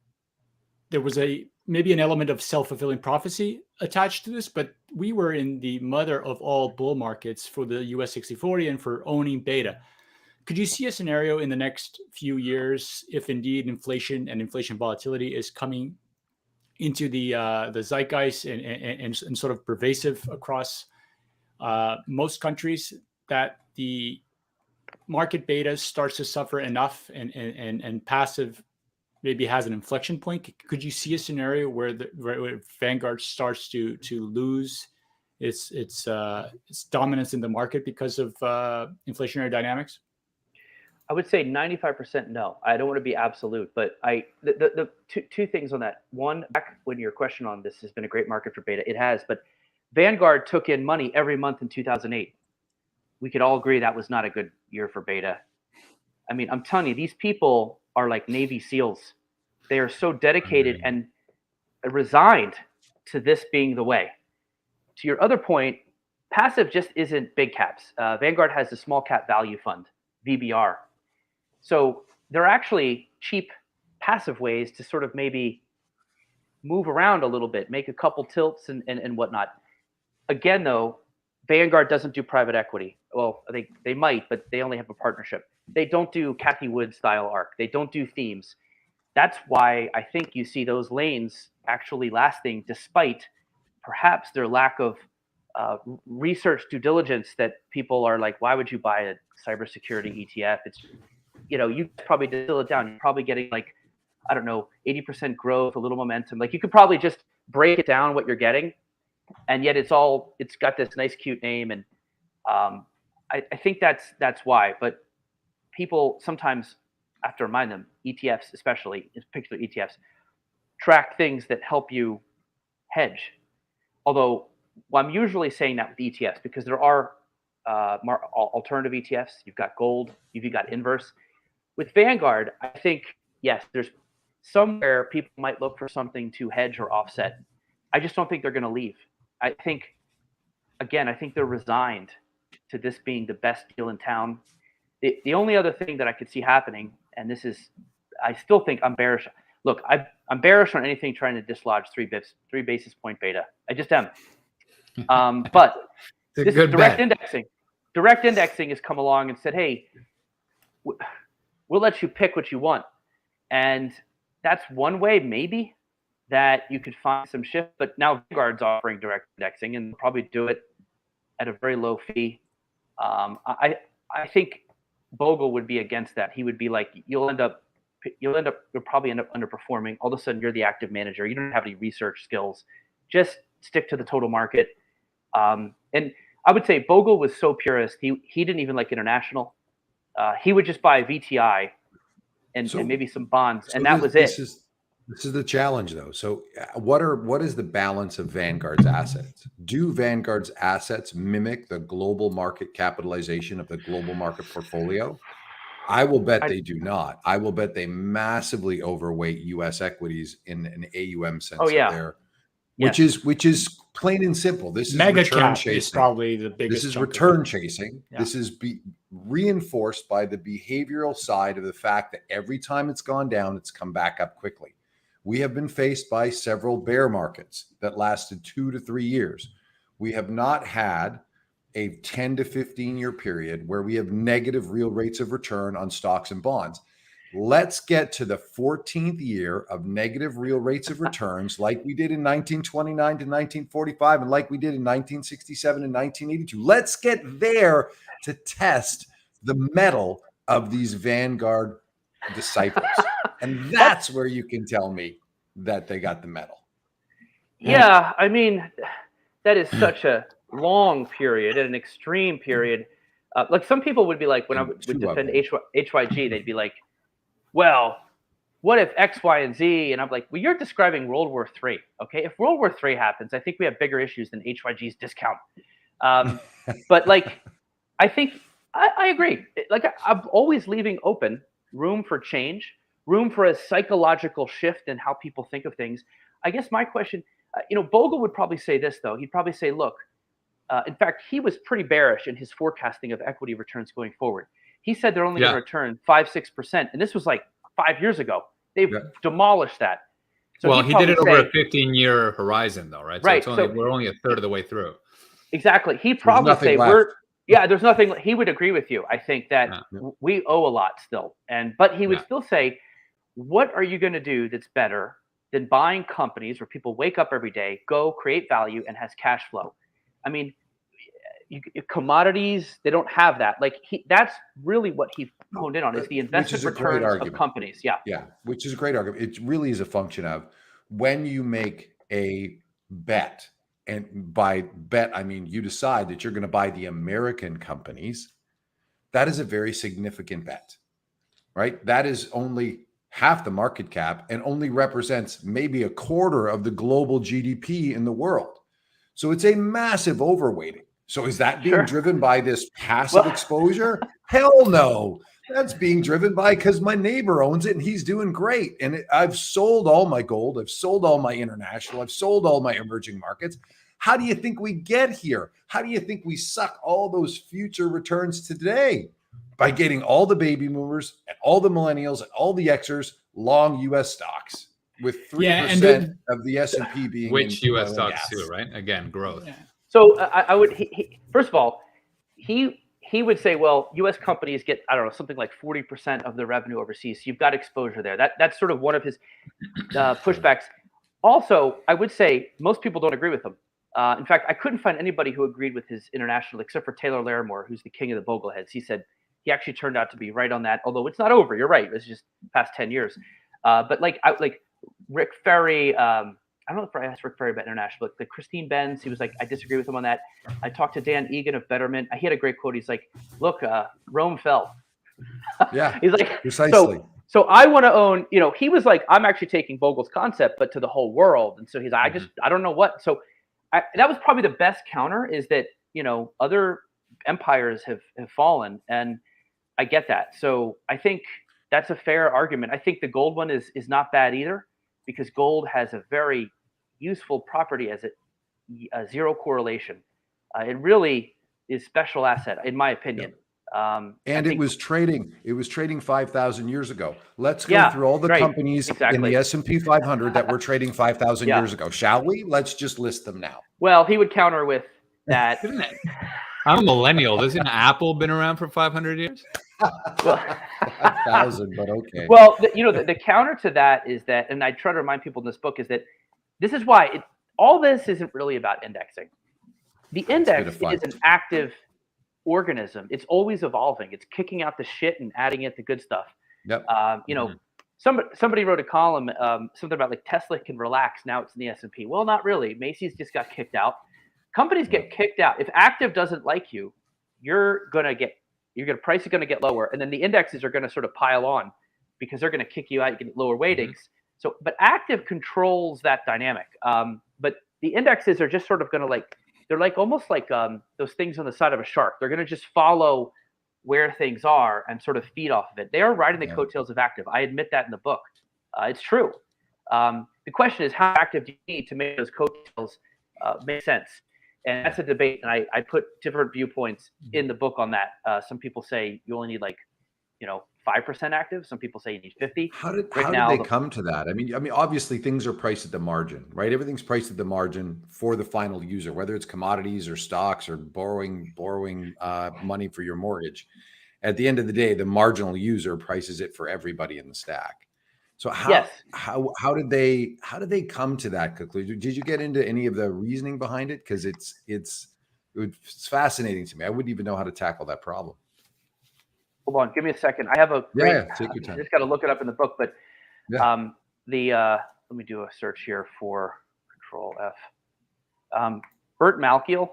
there was maybe an element of self-fulfilling prophecy attached to this, but we were in the mother of all bull markets for the US 60-40 and for owning beta. Could you see a scenario in the next few years if indeed inflation and inflation volatility is coming into the zeitgeist and sort of pervasive across most countries, that the market beta starts to suffer enough and passive maybe has an inflection point? Could you see a scenario where Vanguard starts to lose its dominance in the market because of inflationary dynamics? I would say 95% no. I don't want to be absolute, but the two things on that. One, back when your question on this has been a great market for beta, it has, but Vanguard took in money every month in 2008. We could all agree that was not a good year for beta. I'm telling you, these people are like Navy SEALs. They are so dedicated and resigned to this being the way, to your other point, passive just isn't big caps. Vanguard has a small cap value fund, VBR. So there are actually cheap passive ways to sort of maybe move around a little bit, make a couple tilts and whatnot. Again, though, Vanguard doesn't do private equity. Well, they might, but they only have a partnership. They don't do Cathie Wood style ARC. They don't do themes. That's why I think you see those lanes actually lasting despite perhaps their lack of research due diligence, that people are like, why would you buy a cybersecurity ETF? It's, you probably distill it down. You're probably getting like, I don't know, 80% growth, a little momentum. Like you could probably just break it down what you're getting. And yet it's got this nice, cute name. And I think that's why. But people sometimes have to remind them, ETFs, especially, in particular ETFs, track things that help you hedge. Although, I'm usually saying that with ETFs because there are alternative ETFs. You've got gold, you've got inverse. With Vanguard, I think, yes, there's somewhere people might look for something to hedge or offset. I just don't think they're going to leave. I think they're resigned to this being the best deal in town. The only other thing that I could see happening, and this is, I still think I'm bearish. Look, I'm bearish on anything trying to dislodge 3 basis point beta. I just am. But this direct indexing has come along and said, hey, we'll let you pick what you want. And that's one way maybe that you could find some shift. But now Vanguard's offering direct indexing and probably do it at a very low fee. I think Bogle would be against that. He would be like, you'll probably end up underperforming. All of a sudden you're the active manager. You don't have any research skills. Just stick to the total market. And I would say Bogle was so purist. He didn't even like international. He would just buy VTI and maybe some bonds, and that was it. This is the challenge, though. So, what is the balance of Vanguard's assets? Do Vanguard's assets mimic the global market capitalization of the global market portfolio? I will bet they do not. I will bet they massively overweight U.S. equities in an AUM sense. Oh yeah. Which is plain and simple. This is mega return cap chasing. is probably the biggest. This is return chasing. Yeah. This is reinforced by the behavioral side of the fact that every time it's gone down, it's come back up quickly. We have been faced by several bear markets that lasted 2 to 3 years. We have not had a 10 to 15 year period where we have negative real rates of return on stocks and bonds. Let's get to the 14th year of negative real rates of returns like we did in 1929 to 1945 and like we did in 1967 and 1982. Let's get there to test the mettle of these Vanguard disciples. And that's where you can tell me that they got the mettle. Yeah, I mean, that is such a long period and an extreme period. Like some people would be like, when I would defend HYG, they'd be like, well, what if X, Y, and Z? And I'm like, well, you're describing World War III, okay? If World War III happens, I think we have bigger issues than HYG's discount. But like, I think I agree. Like, I'm always leaving open room for change, room for a psychological shift in how people think of things. I guess my question, Bogle would probably say this, though. He'd probably say, look, in fact, he was pretty bearish in his forecasting of equity returns going forward. He said they're only going to return 5-6%. And this was like 5 years ago. They've demolished that. So well, he did it over a 15-year horizon, though, right? Right. So we're only a third of the way through. Exactly. He'd probably say there's nothing. He would agree with you. I think that we owe a lot still. But he would still say, what are you going to do that's better than buying companies where people wake up every day, go create value, and has cash flow? I mean, commodities, they don't have that. Like that's really what he honed in on is the investment returns of companies. Yeah, which is a great argument. It really is a function of when you make a bet, and by bet I mean you decide that you're going to buy the American companies. That is a very significant bet, right? That is only half the market cap and only represents maybe a quarter of the global GDP in the world. So it's a massive overweighting. So is that being driven by this passive exposure? Hell no. That's being driven by because my neighbor owns it and he's doing great. And I've sold all my gold. I've sold all my international. I've sold all my emerging markets. How do you think we get here? How do you think we suck all those future returns today? By getting all the baby boomers and all the millennials and all the Xers long U.S. stocks, with 3% of the S&P being which U.S. oil and stocks gas. too, right? Again, growth. Yeah. So I would, first of all, he would say, well, U.S. companies get, I don't know, something like 40% of their revenue overseas. So you've got exposure there. That's sort of one of his pushbacks. Also, I would say most people don't agree with him. In fact, I couldn't find anybody who agreed with his international, except for Taylor Larimore, who's the king of the Bogleheads. He said he actually turned out to be right on that, although it's not over. You're right. It's just past 10 years. But like Rick Ferry, I don't know if I asked Rick Ferry about international, but Christine Benz, he was like, I disagree with him on that. I talked to Dan Egan of Betterment. He had a great quote. He's like, look, Rome fell. Yeah, he's like, precisely. So I want to own, he was like, I'm actually taking Bogle's concept, but to the whole world. And so he's like, I don't know what. So that was probably the best counter, is that, other empires have fallen, and I get that. So I think that's a fair argument. I think the gold one is not bad either, because gold has a very useful property as a zero correlation. It really is special asset, in my opinion. And it was trading 5,000 years ago. Let's go through all the companies in the S&P 500 that were trading 5,000 years ago, shall we? Let's just list them now. Well, he would counter with that. I'm a millennial. Hasn't Apple been around for 500 years? 5,000, but okay. Well, the counter to that is that, and I try to remind people in this book, is that this is why all this isn't really about indexing. The index is an active organism. It's always evolving. It's kicking out the shit and adding in the good stuff. Yep. Somebody wrote a column, something about like Tesla can relax. Now it's in the S&P. Well, not really. Macy's just got kicked out. Companies get kicked out. If active doesn't like you, price is going to get lower, and then the indexes are going to sort of pile on because they're going to kick you out. You get lower weightings. So, but active controls that dynamic. But the indexes are just sort of going to they're like almost like those things on the side of a shark. They're going to just follow where things are and sort of feed off of it. They are riding the coattails of active. I admit that in the book. It's true. The question is, how active do you need to make those coattails make sense? And that's a debate. And I put different viewpoints in the book on that. Some people say you only need 5% active. Some people say you need 50. How did they come to that? I mean, obviously things are priced at the margin, right? Everything's priced at the margin for the final user, whether it's commodities or stocks or borrowing money for your mortgage. At the end of the day, the marginal user prices it for everybody in the stack. So how did they come to that conclusion? Did you get into any of the reasoning behind it? Because it's fascinating to me. I wouldn't even know how to tackle that problem. Hold on, give me a second. I have a great, take your time. I just got to look it up in the book, but let me do a search here for Control F. Burt Malkiel.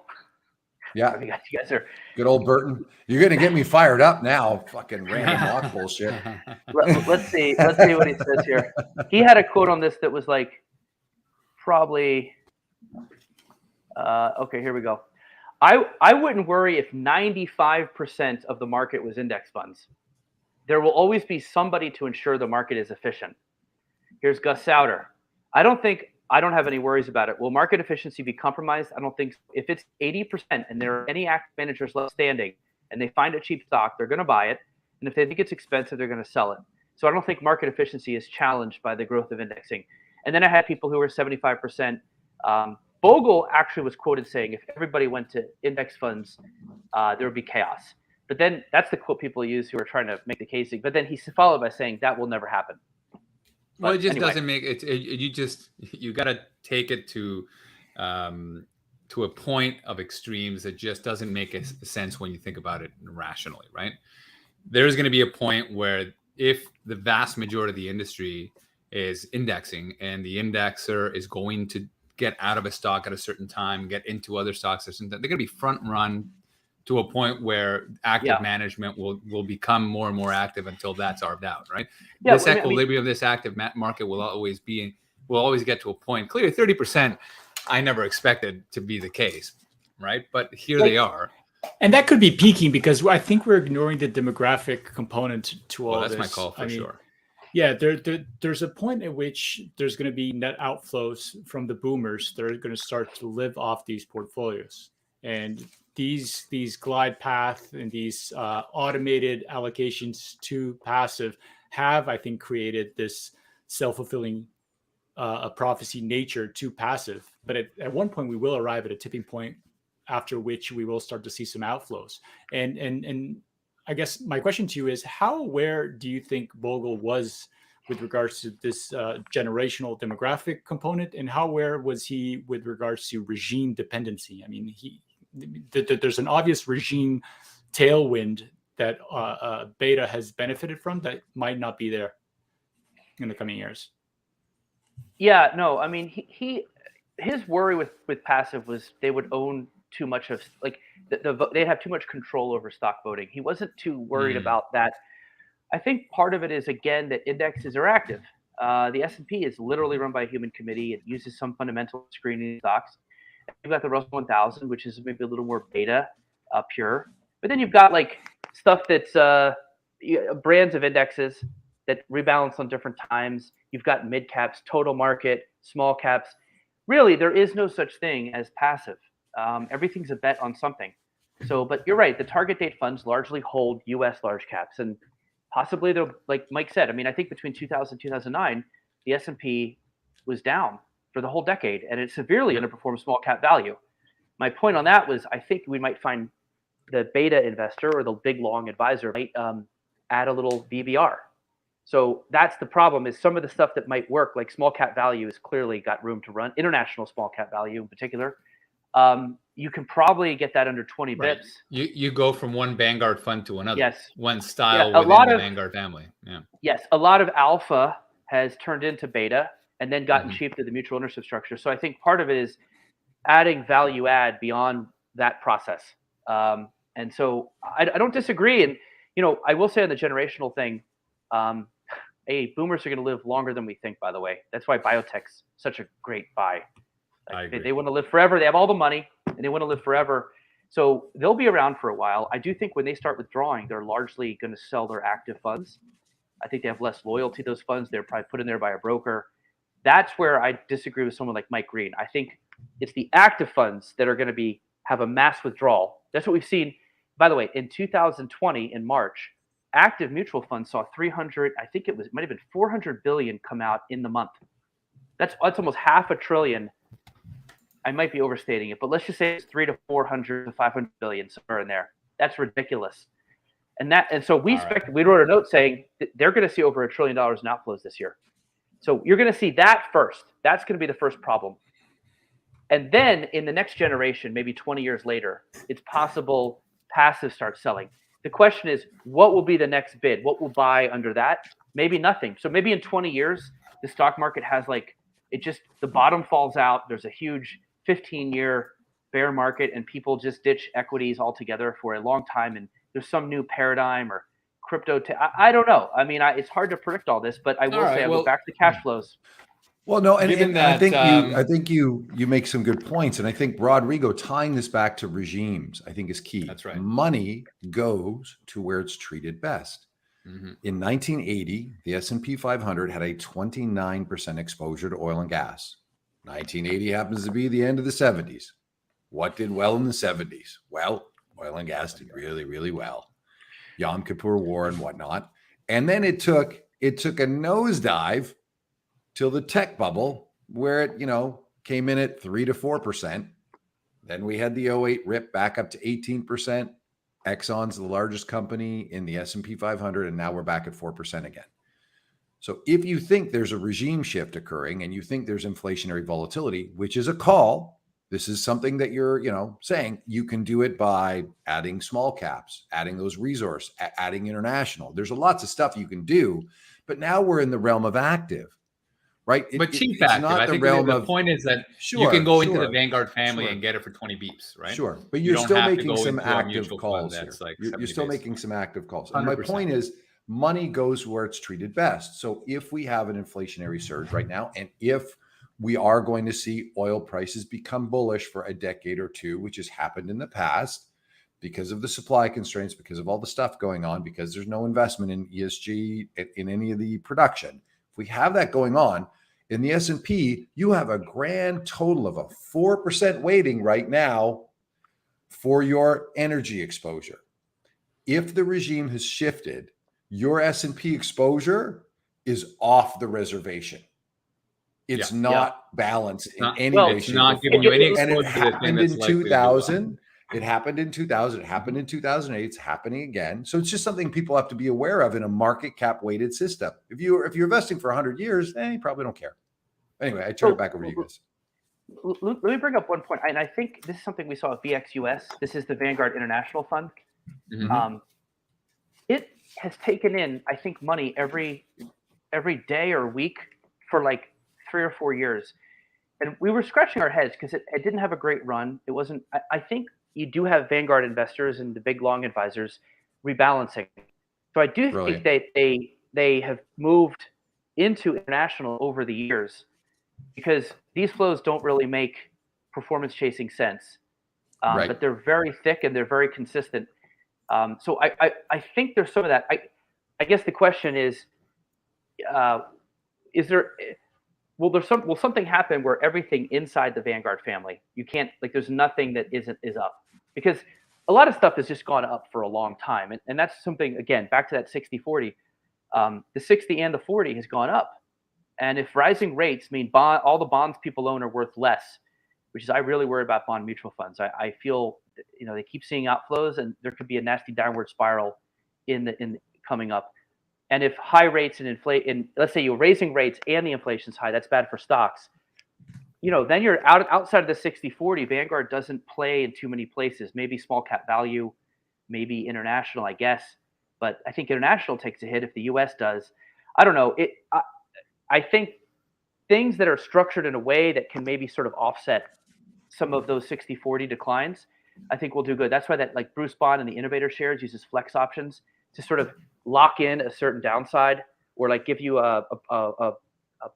Yeah, you guys are good old Burton. You're gonna get me fired up now. Fucking random walk bullshit. Let's see what he says here. He had a quote on this that was like, probably. Okay, here we go. I wouldn't worry if 95% of the market was index funds. There will always be somebody to ensure the market is efficient. Here's Gus Sauter. I don't have any worries about it. Will market efficiency be compromised? I don't think so. If it's 80% and there are any active managers left standing and they find a cheap stock, they're going to buy it. And if they think it's expensive, they're going to sell it. So I don't think market efficiency is challenged by the growth of indexing. And then I had people who were 75%. Bogle actually was quoted saying, if everybody went to index funds, there would be chaos. But then that's the quote people use who are trying to make the casing. But then he followed by saying that will never happen. Well, it just doesn't make it. You got to take it to a point of extremes that just doesn't make sense when you think about it rationally, right? There's going to be a point where if the vast majority of the industry is indexing and the indexer is going to get out of a stock at a certain time, get into other stocks, they're going to be front run to a point where active management will become more and more active until that's carved out, right? Yeah, this equilibrium of this active market will always get to a point. Clearly, 30%, I never expected to be the case, right? But here they are. And that could be peaking because I think we're ignoring the demographic component to all this. That's my call for sure. Yeah, there's a point at which there's going to be net outflows from the boomers that are going to start to live off these portfolios, and these glide path and these automated allocations to passive have, I think, created this self-fulfilling a prophecy nature to passive. But at one point, we will arrive at a tipping point after which we will start to see some outflows. And I guess my question to you is, how aware do you think Bogle was with regards to this generational demographic component, and how aware was he with regards to regime dependency? I mean, there's an obvious regime tailwind that beta has benefited from that might not be there in the coming years. Yeah, no, I mean, his worry with passive was they would own too much of, like, they'd have too much control over stock voting. He wasn't too worried about that. I think part of it is, again, that indexes are active. The S&P is literally run by a human committee. It uses some fundamental screening stocks. You've got the Russell 1000, which is maybe a little more beta pure. But then you've got like stuff that's brands of indexes that rebalance on different times. You've got mid caps, total market, small caps. Really, there is no such thing as passive. Everything's a bet on something. So, but you're right. The target date funds largely hold U.S. large caps, and possibly they'll, like Mike said. I mean, I think between 2000 and 2009, the S&P was down for the whole decade, and it severely underperformed small cap value. My point on that was, I think we might find the beta investor or the big long advisor might add a little VBR. So that's the problem, is some of the stuff that might work, like small cap value, has clearly got room to run. International small cap value in particular. You can probably get that under 20 bips. You go from one Vanguard fund to another. Yes. One style within the Vanguard family. Yeah. Yes. A lot of alpha has turned into beta and then gotten cheap through the mutual ownership structure. So I think part of it is adding value add beyond that process. And so I don't disagree. And, I will say on the generational thing, boomers are going to live longer than we think, by the way. That's why biotech's such a great buy. They want to live forever. They have all the money and they want to live forever. So they'll be around for a while. I do think when they start withdrawing, they're largely going to sell their active funds. I think they have less loyalty to those funds. They're probably put in there by a broker. That's where I disagree with someone like Mike Green. I think it's the active funds that are going to have a mass withdrawal. That's what we've seen. By the way, in 2020, in March, active mutual funds saw 300, I think it might have been 400 billion come out in the month. That's almost $500 billion. I might be overstating it, but let's just say it's 300 to 400 to 500 billion, somewhere in there. That's ridiculous. And so we wrote a note saying that they're going to see over $1 trillion in outflows this year. So you're going to see that first. That's going to be the first problem. And then in the next generation, maybe 20 years later, it's possible passive starts selling. The question is, what will be the next bid? What will buy under that? Maybe nothing. So maybe in 20 years, the stock market has the bottom falls out. There's a huge 15-year bear market and people just ditch equities altogether for a long time. And there's some new paradigm or crypto. I don't know. I mean, it's hard to predict all this, but I will say, I'll go back to cash flows. Well, no, and I think you make some good points, and I think Rodrigo tying this back to regimes, I think, is key. That's right. Money goes to where it's treated best. In 1980, the S&P 500 had a 29% exposure to oil and gas. 1980 happens to be the end of the 70s. What did well in the 70s? Well, oil and gas did really, really well. Yom Kippur War and whatnot, and then it took a nosedive till the tech bubble, where it, came in at 3 to 4%. Then we had the 08 rip back up to 18%. Exxon's the largest company in the S&P 500, and now we're back at 4% again. So if you think there's a regime shift occurring and you think there's inflationary volatility, which is a call, this is something that you're, saying you can do it by adding small caps, adding those resource, adding international. There's lots of stuff you can do, but now we're in the realm of active. Right. But cheap active. I think the point is that you can go into the Vanguard family and get it for 20 beeps, right? Sure. But you're still making some active calls here. You're still making some active calls. And my point is, money goes where it's treated best. So if we have an inflationary surge right now, and if we are going to see oil prices become bullish for a decade or two, which has happened in the past, because of the supply constraints, because of all the stuff going on, because there's no investment in ESG in any of the production. If we have that going on in the S&P, you have a grand total of a 4% weighting right now for your energy exposure. If the regime has shifted, your S&P exposure is off the reservation. It's not balanced in any way, it's shape, not or giving form. you any And exposure it to the thing happened that's in likely to go up. 2000. It happened in 2000. It happened in 2008. It's happening again. So it's just something people have to be aware of in a market cap weighted system. If you're investing for 100 years, you probably don't care. Anyway, I turn it back over to you guys. Let me bring up one point, and I think this is something we saw at VXUS. This is the Vanguard International Fund. Mm-hmm. It has taken in, I think, money every day or week for like 3 or 4 years. And we were scratching our heads because it didn't have a great run. It wasn't. I think you do have Vanguard investors and the big long advisors rebalancing. So I do think they have moved into international over the years because these flows don't really make performance chasing sense. But they're very thick and they're very consistent. So I think there's some of that. I guess the question is there? Will something happen where everything inside the Vanguard family, you can't, like, there's nothing that is up? Because a lot of stuff has just gone up for a long time. And that's something, again, back to that 60-40, the 60 and the 40 has gone up. And if rising rates mean all the bonds people own are worth less, which is, I really worry about bond mutual funds. I feel, they keep seeing outflows and there could be a nasty downward spiral in coming up. And if high rates and let's say you're raising rates and the inflation's high, that's bad for stocks. Then you're outside of the 60-40. Vanguard doesn't play in too many places. Maybe small cap value, maybe international, I guess. But I think international takes a hit if the U.S. does. I don't know. I think things that are structured in a way that can maybe sort of offset some of those 60-40 declines, I think will do good. That's why that, like, Bruce Bond and the Innovator shares uses flex options to sort of lock in a certain downside, or like give you a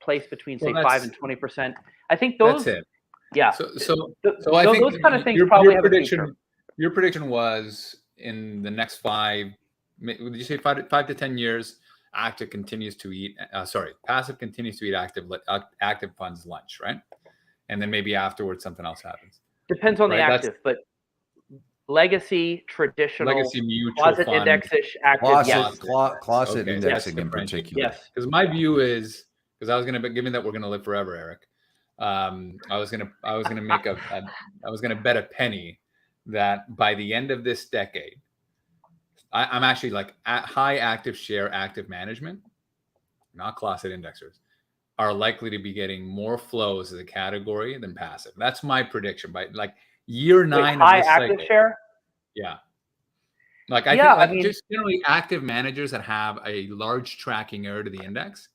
place between, say, 5 and 20%. I think those. That's it. Yeah. So I think those kind of things probably have a future. Your prediction was in the next 5. Would you say 5 to 10 years? Passive continues to eat active funds lunch, right? And then maybe afterwards something else happens. Depends on the active, but legacy, traditional, legacy mutual closet fund, index-ish active, closet indexing in particular. Yes, because my view is, because I was going to, given that we're going to live forever, Eric, I was going to bet a penny that by the end of this decade, I'm actually like at high active share, active management, not closet indexers, are likely to be getting more flows as a category than passive. That's my prediction. By like year 9 high of this active cycle, share. Yeah. Like I think just generally active managers that have a large tracking error to the index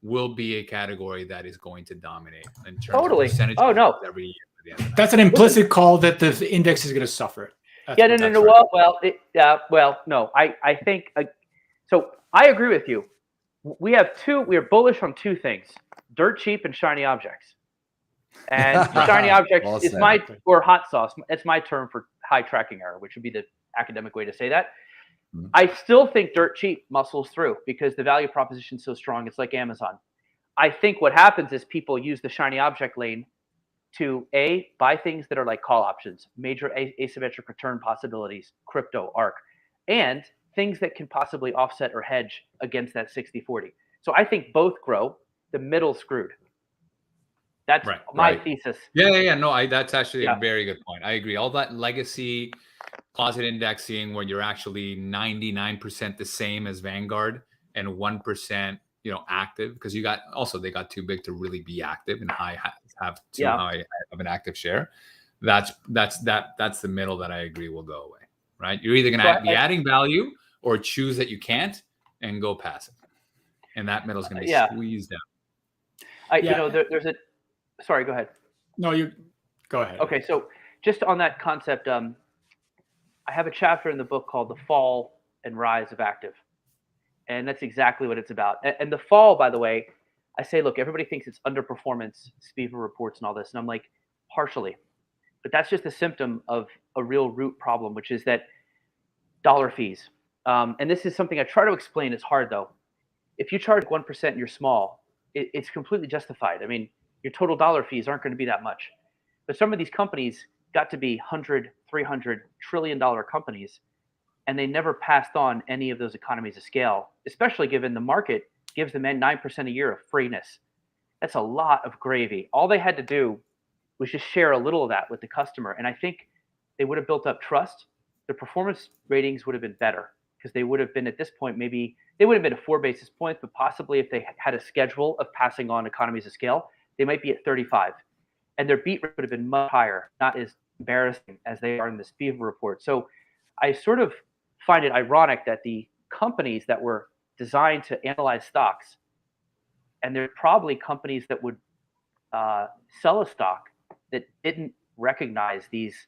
will be a category that is going to dominate in terms of percentage. Oh no, every year. That's an implicit call that the index is going to suffer. No. Right. Well, no. I think so. I agree with you. We are bullish on two things: dirt cheap and shiny objects. And shiny objects is or hot sauce. It's my term for high tracking error, which would be the academic way to say that. Mm-hmm. I still think dirt cheap muscles through because the value proposition is so strong. It's like Amazon. I think what happens is people use the shiny object lane to buy things that are like call options, major asymmetric return possibilities, crypto, ARK, and things that can possibly offset or hedge against that 60-40. So I think both grow. The middle screwed. That's my thesis. Yeah. No, that's actually a very good point. I agree. All that legacy closet indexing where you're actually 99% the same as Vanguard and 1%, active, because they got too big to really be active and have too high of an active share. That's the middle that I agree will go away. Right? You're either going to be adding value or choose that you can't and go passive, and that middle is going to be squeezed out. There's a. Sorry, go ahead. No, you go ahead. Okay, so just on that concept, I have a chapter in the book called "The Fall and Rise of Active," and that's exactly what it's about. And the fall, by the way, I say, look, everybody thinks it's underperformance, Spiva reports, and all this, and I'm like, partially. but that's just a symptom of a real root problem, which is that dollar fees. And this is something I try to explain. It's hard though. If you charge 1% and you're small, it's completely justified. I mean, your total dollar fees aren't going to be that much. But some of these companies got to be 100, 300 trillion dollar companies, and they never passed on any of those economies of scale, especially given the market gives them 9% a year of freeness. That's a lot of gravy. All they had to do was just share a little of that with the customer. And I think they would have built up trust. Their performance ratings would have been better because they would have been at this point, maybe they would have been at 4 basis points, but possibly if they had a schedule of passing on economies of scale, they might be at 35. And their beat rate would have been much higher, not as embarrassing as they are in this FIVA report. So I sort of find it ironic that the companies that were designed to analyze stocks, and they're probably companies that would sell a stock that didn't recognize these,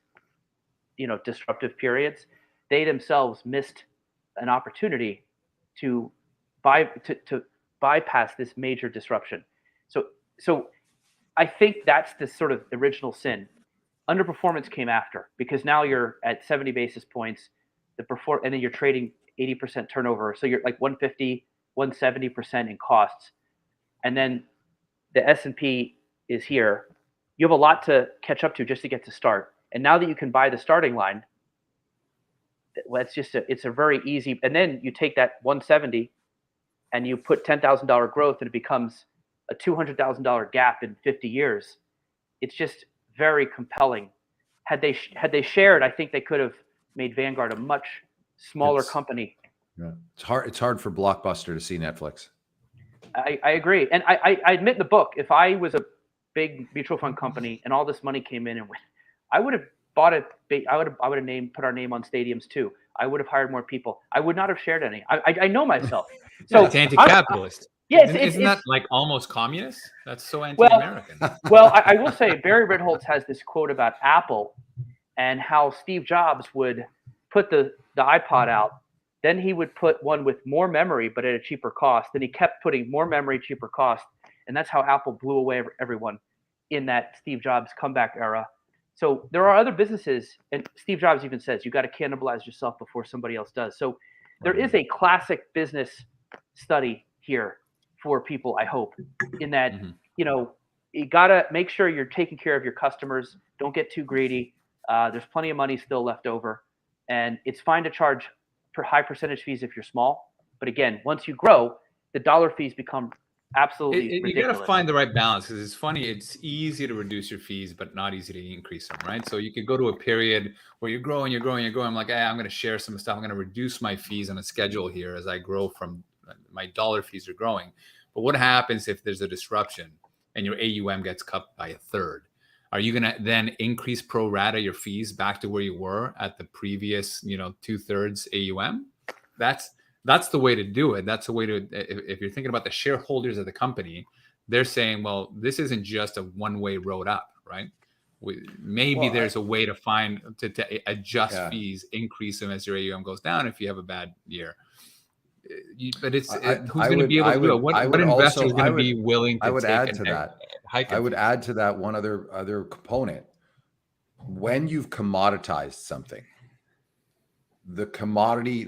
disruptive periods, they themselves missed an opportunity to bypass this major disruption. So I think that's the sort of original sin. Underperformance came after, because now you're at 70 basis points, and then you're trading 80% turnover. So you're like 150, 170% in costs. And then the S&P is here. You have a lot to catch up to just to get to start. And now that you can buy the starting line, well, it's a very easy, and then you take that 170 and you put $10,000 growth and it becomes a $200,000 gap in 50 years. It's just very compelling. Had they shared, I think they could have made Vanguard a much smaller company. Yeah. It's hard for Blockbuster to see Netflix. I agree. And I admit in the book, if I was a big mutual fund company and all this money came in and went, I would have bought it. I would have put our name on stadiums too. I would have hired more people. I would not have shared any. I know myself. So it's anti-capitalist. Isn't that like almost communist? That's so anti-American. Well, I will say Barry Ritholtz has this quote about Apple and how Steve Jobs would put the iPod out. Then he would put one with more memory, but at a cheaper cost. Then he kept putting more memory, cheaper cost. And that's how Apple blew away everyone in that Steve Jobs comeback era. So there are other businesses, and Steve Jobs even says, you got to cannibalize yourself before somebody else does. So there is a classic business study here for people, I hope, in that, you got to make sure you're taking care of your customers. Don't get too greedy. There's plenty of money still left over. And it's fine to charge for high percentage fees if you're small. But again, once you grow, the dollar fees become absolutely ridiculous. You got to find the right balance, because it's funny. It's easy to reduce your fees, but not easy to increase them, right? So you could go to a period where you're growing. I'm like, I'm going to share some stuff. I'm going to reduce my fees on a schedule here as I grow from my dollar fees are growing. But what happens if there's a disruption and your AUM gets cut by a third? Are you going to then increase pro rata your fees back to where you were at the previous, 2/3 AUM? That's the way to do it. That's the way to, if you're thinking about the shareholders of the company, they're saying, well, this isn't just a one-way road up, right? There's a way to find, to adjust fees, increase them as your AUM goes down if you have a bad year. But who's going to be able to do it? What investor is going to be willing to I would add to that one other component. When you've commoditized something, the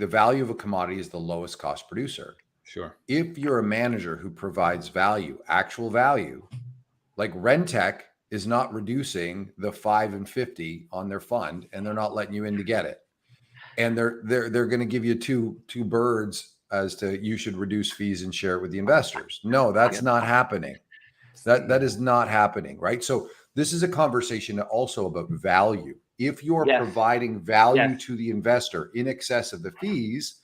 value of a commodity is the lowest cost producer. Sure. If you're a manager who provides value, actual value, like Rentec is not reducing the 5 and 50 on their fund, and they're not letting you in to get it. And they're going to give you two birds as to you should reduce fees and share it with the investors. No, that's not happening. That is not happening, right? So this is a conversation also about value. If you're providing value to the investor in excess of the fees,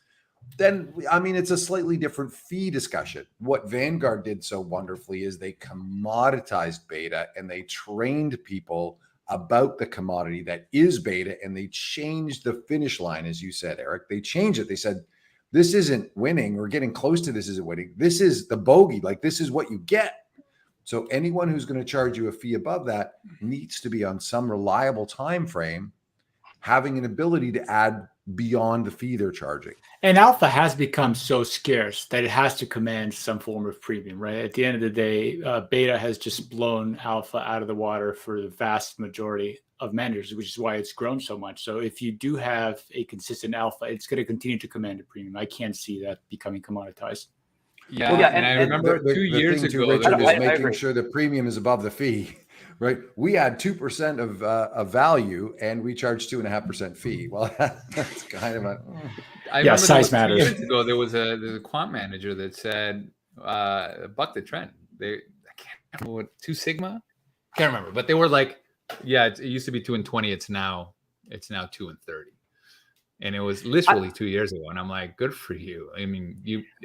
then, it's a slightly different fee discussion. What Vanguard did so wonderfully is they commoditized beta, and they trained people about the commodity that is beta, and they changed the finish line, as you said, Eric. They changed it. They said, this isn't winning, or getting close to this isn't winning. This is the bogey. Like, this is what you get. So anyone who's going to charge you a fee above that needs to be on some reliable time frame, having an ability to add beyond the fee they're charging. And alpha has become so scarce that it has to command some form of premium, right? At the end of the day, beta has just blown alpha out of the water for the vast majority of managers, which is why it's grown so much. So if you do have a consistent alpha, it's going to continue to command a premium. I can't see that becoming commoditized. Yeah, and I remember the 2 years thing ago, too, Richard, there is was- making sure the premium is above the fee, right? We add 2% of value, and we charge 2.5% fee. Well, that's kind of a I Yeah, remember size there was 2 matters. years ago, there's a quant manager that said, buck the trend. I can't remember what, 2 Sigma? Can't remember, but they were like, yeah, it used to be 2 and 20. It's now 2 and 30. And it was literally 2 years ago. And I'm like, good for you. I mean,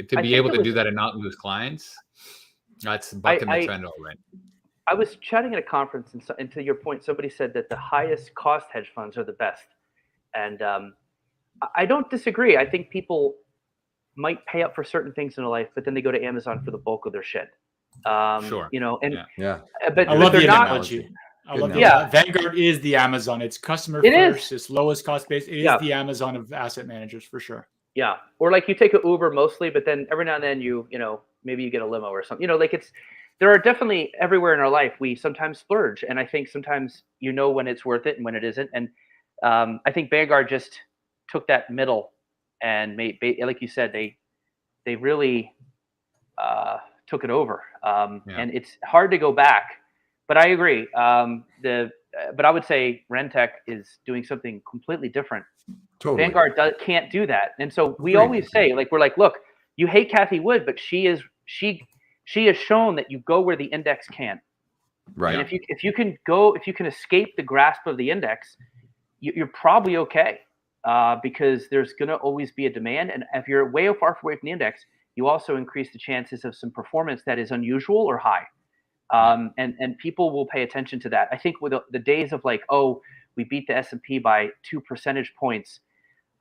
to be able to do that and not lose clients, that's bucking the trend already. I was chatting at a conference, and to your point, somebody said that the highest cost hedge funds are the best. And I don't disagree. I think people might pay up for certain things in their life, but then they go to Amazon for the bulk of their shit. Sure. You know, and yeah. but I love they're the not. analogy. I love Good the Yeah. Vanguard is the Amazon. It's customer It is. first. It's lowest cost base. It is Yeah. the Amazon of asset managers for sure. Yeah, or like you take an Uber mostly, but then every now and then you know maybe you get a limo or something. You know, like there are definitely everywhere in our life we sometimes splurge, and I think sometimes you know when it's worth it and when it isn't. And I think Vanguard just took that middle and made, like you said, they really took it over, and it's hard to go back. But I agree. But I would say Rentec is doing something completely different. Totally. Vanguard can't do that, and so we always say, like, we're like, look, you hate Cathie Wood, but she has shown that you go where the index can't. Right. And if you can escape the grasp of the index, you're probably okay, because there's going to always be a demand, and if you're way far away from the index, you also increase the chances of some performance that is unusual or high. And people will pay attention to that. I think with the days of like, oh, we beat the S&P by 2 percentage points,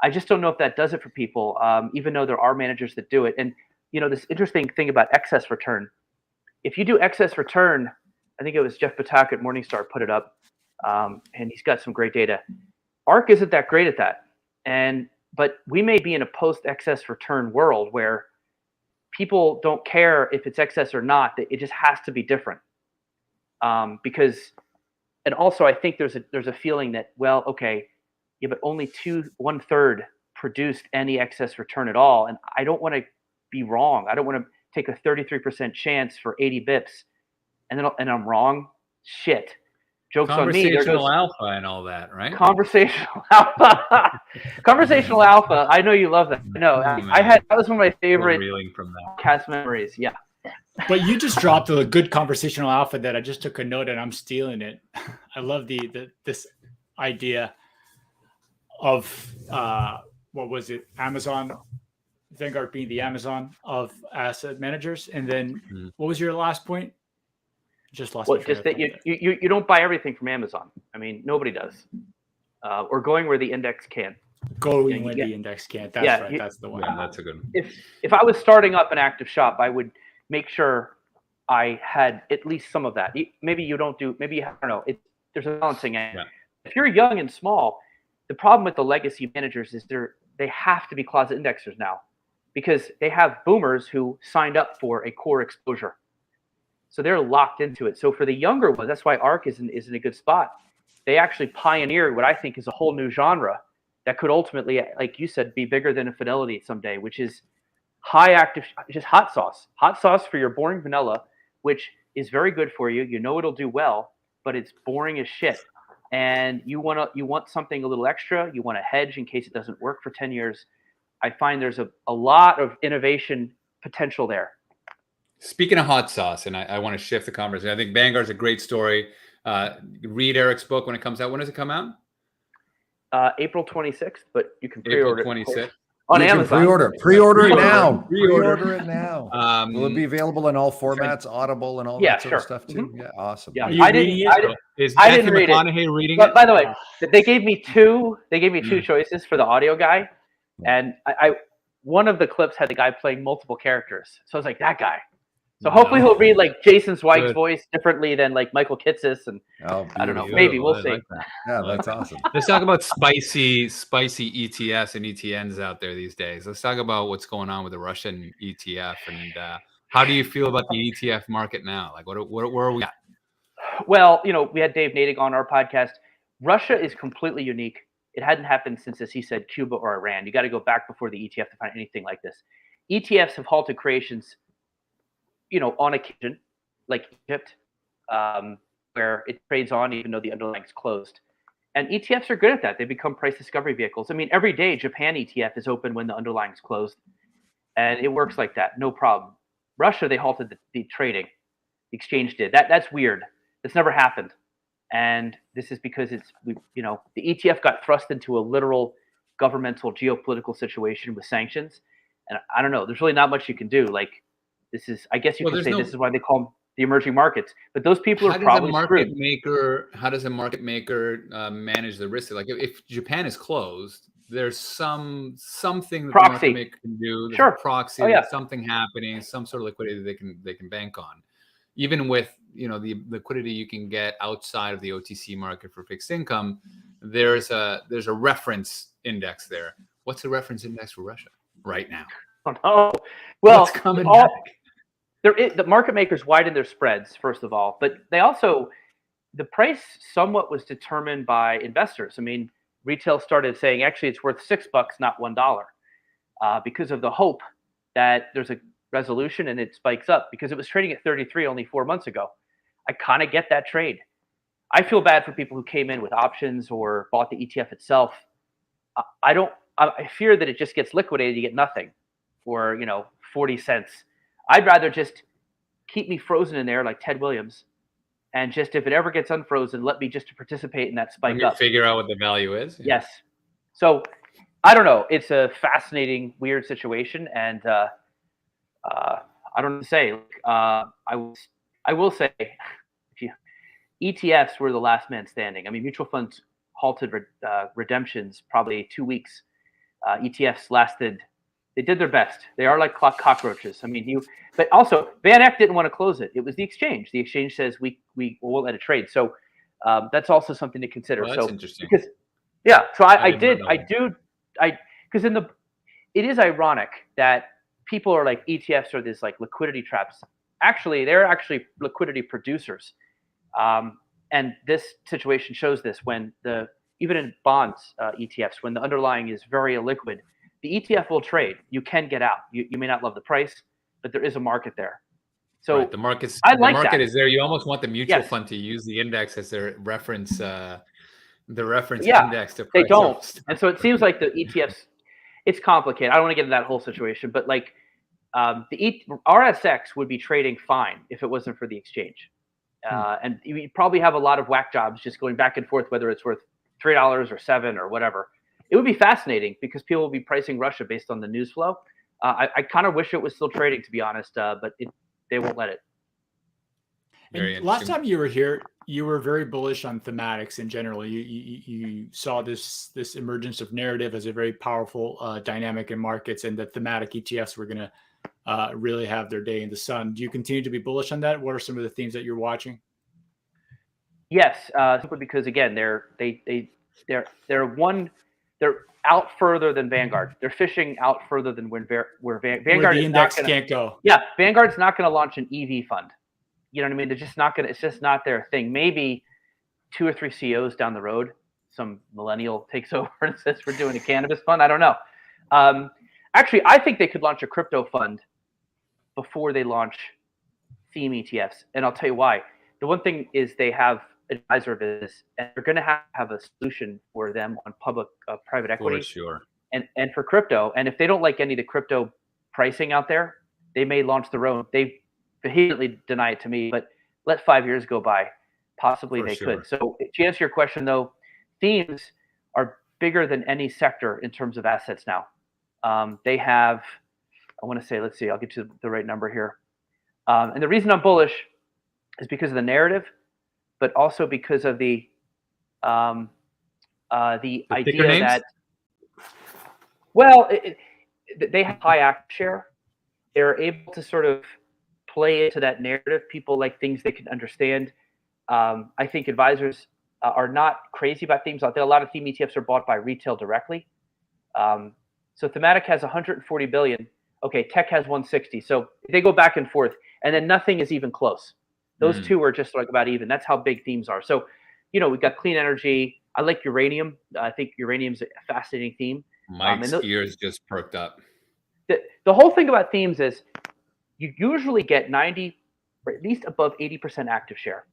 I just don't know if that does it for people, even though there are managers that do it. And, you know, this interesting thing about excess return, if you do excess return, I think it was Jeff Patak at Morningstar put it up, and he's got some great data. ARK isn't that great at that. But we may be in a post-excess return world where people don't care if it's excess or not. It just has to be different, because, and also I think there's a feeling that, well, okay, yeah, but only 1/3 produced any excess return at all, and I don't want to be wrong. I don't want to take a 33% chance for 80 bips, and I'm wrong. Shit. Joke's on me. Conversational alpha and all that, right? Conversational alpha. Conversational alpha. I know you love that. No, that was one of my favorite Reeling from that. cast memories. Yeah. But you just dropped a good conversational alpha that I just took a note and I'm stealing it. I love this idea of what was it? Amazon, Vanguard being the Amazon of asset managers. And then what was your last point? Just lost. Well, just that you don't buy everything from Amazon. I mean, nobody does. Or going where the index can. Going where the index can't. That's right. That's the one. Yeah, that's a good one. If I was starting up an active shop, I would make sure I had at least some of that. Maybe you don't do. Maybe I don't know. There's a balancing act. Yeah. If you're young and small, the problem with the legacy managers is they have to be closet indexers now, because they have boomers who signed up for a core exposure. So they're locked into it. So for the younger ones, that's why ARK is in a good spot. They actually pioneered what I think is a whole new genre that could ultimately, like you said, be bigger than a Fidelity someday, which is high active, just hot sauce. Hot sauce for your boring vanilla, which is very good for you. You know it'll do well, but it's boring as shit. And you want something a little extra. You want to hedge in case it doesn't work for 10 years. I find there's a lot of innovation potential there. Speaking of hot sauce, and I want to shift the conversation. I think Vanguard's a great story. Read Eric's book when it comes out. When does it come out? April 26th, but you can pre-order April 26th. on you Amazon. Pre-order it now. Pre-order it now. Will it be available in all formats, Audible and all that sort of stuff too? Mm-hmm. Yeah, awesome. Yeah, I didn't read it. Reading but it? By the way, they gave me two choices for the audio guy, and I one of the clips had the guy playing multiple characters. So I was like, that guy. So hopefully he'll read like Jason Zweig's voice differently than like Michael Kitces, and I don't know. Maybe we'll see. Like yeah, that's awesome. Let's talk about spicy ETFs and ETNs out there these days. Let's talk about what's going on with the Russian ETF, and how do you feel about the ETF market now? Like, where are we at? Well, we had Dave Nadig on our podcast. Russia is completely unique. It hadn't happened since, as he said, Cuba or Iran. You got to go back before the ETF to find anything like this. ETFs have halted creations, on occasion, like Egypt, where it trades on even though the underlying is closed. And ETFs are good at that. They become price discovery vehicles. I mean, every day Japan ETF is open when the underlying is closed, and it works like that, no problem. Russia, they halted the trading. The exchange did. That's weird. That's never happened. And this is because the ETF got thrust into a literal governmental geopolitical situation with sanctions. And I don't know, there's really not much you can do. Like, this is, I guess you could say this is why they call them the emerging markets. But those people are probably screwed. How does a market maker manage the risk? Like, if Japan is closed, there's something that proxy. the market maker can do. There's sure. a proxy. Oh, yeah. There's something happening. Some sort of liquidity they can bank on. Even with the liquidity you can get outside of the OTC market for fixed income, there's a reference index there. What's the reference index for Russia right now? Oh, no. Well, what's coming back? The market makers widen their spreads, first of all, but they also, the price somewhat was determined by investors. I mean, retail started saying, actually, it's worth $6, not $1, because of the hope that there's a resolution and it spikes up, because it was trading at 33 only 4 months ago. I kind of get that trade. I feel bad for people who came in with options or bought the ETF itself. I fear that it just gets liquidated. You get nothing for 40 cents. I'd rather just keep me frozen in there like Ted Williams, and just, if it ever gets unfrozen, let me just participate in that spike up. Figure out what the value is. Yeah. Yes. So I don't know. It's a fascinating, weird situation, and I don't know what to say. I will say, ETFs were the last man standing. I mean, mutual funds halted redemptions probably 2 weeks. ETFs lasted. They did their best. They are like cockroaches. I mean, but also Van Eck didn't want to close it. It was the exchange. The exchange says we won't let it trade. So that's also something to consider. Well, that's interesting. Because, so it is ironic that people are like, ETFs are these like liquidity traps. Actually, they're actually liquidity producers. And this situation shows this when even in bonds, ETFs, when the underlying is very illiquid, the ETF will trade. You can get out. You may not love the price, but there is a market there. So right, the market that. is there. You almost want the mutual fund to use the index as their reference, index to price. They don't. And so it seems like the ETFs, it's complicated. I don't want to get into that whole situation, but like the RSX would be trading fine if it wasn't for the exchange. And you probably have a lot of whack jobs just going back and forth, whether it's worth $3 or $7 or whatever. It would be fascinating because people will be pricing Russia based on the news flow. I kind of wish it was still trading, to be honest, but they won't let it. Last time you were here, you were very bullish on thematics in general. You saw this emergence of narrative as a very powerful dynamic in markets, and that thematic ETFs were going to really have their day in the sun. Do you continue to be bullish on that? What are some of the themes that you're watching? Yes, simply because again, they're out further than Vanguard. They're fishing out further than where Vanguard the index can't go. Yeah, Vanguard's not going to launch an EV fund. You know what I mean? They're just not going to. It's just not their thing. Maybe 2 or 3 CEOs down the road, some millennial takes over and says we're doing a cannabis fund. I don't know. Actually, I think they could launch a crypto fund before they launch theme ETFs, and I'll tell you why. The one thing is they have advisor business, and they're going to have a solution for them on private equity, for sure, and for crypto. And if they don't like any of the crypto pricing out there, they may launch their own. They vehemently deny it to me, but let 5 years go by, possibly they could. So to answer your question, though, themes are bigger than any sector in terms of assets now. They have, I want to say, let's see, I'll get you the right number here. And the reason I'm bullish is because of the narrative, but also because of the idea that, well, they have high active share. They're able to sort of play into that narrative. People like things they can understand. I think advisors are not crazy about themes out there. A lot of theme ETFs are bought by retail directly. So thematic has 140 billion. Okay, tech has 160. So they go back and forth, and then nothing is even close. Those two are just like about even. That's how big themes are. So, we've got clean energy. I like uranium. I think uranium's a fascinating theme. Mike's ears just perked up. The whole thing about themes is you usually get 90 or at least above 80% active share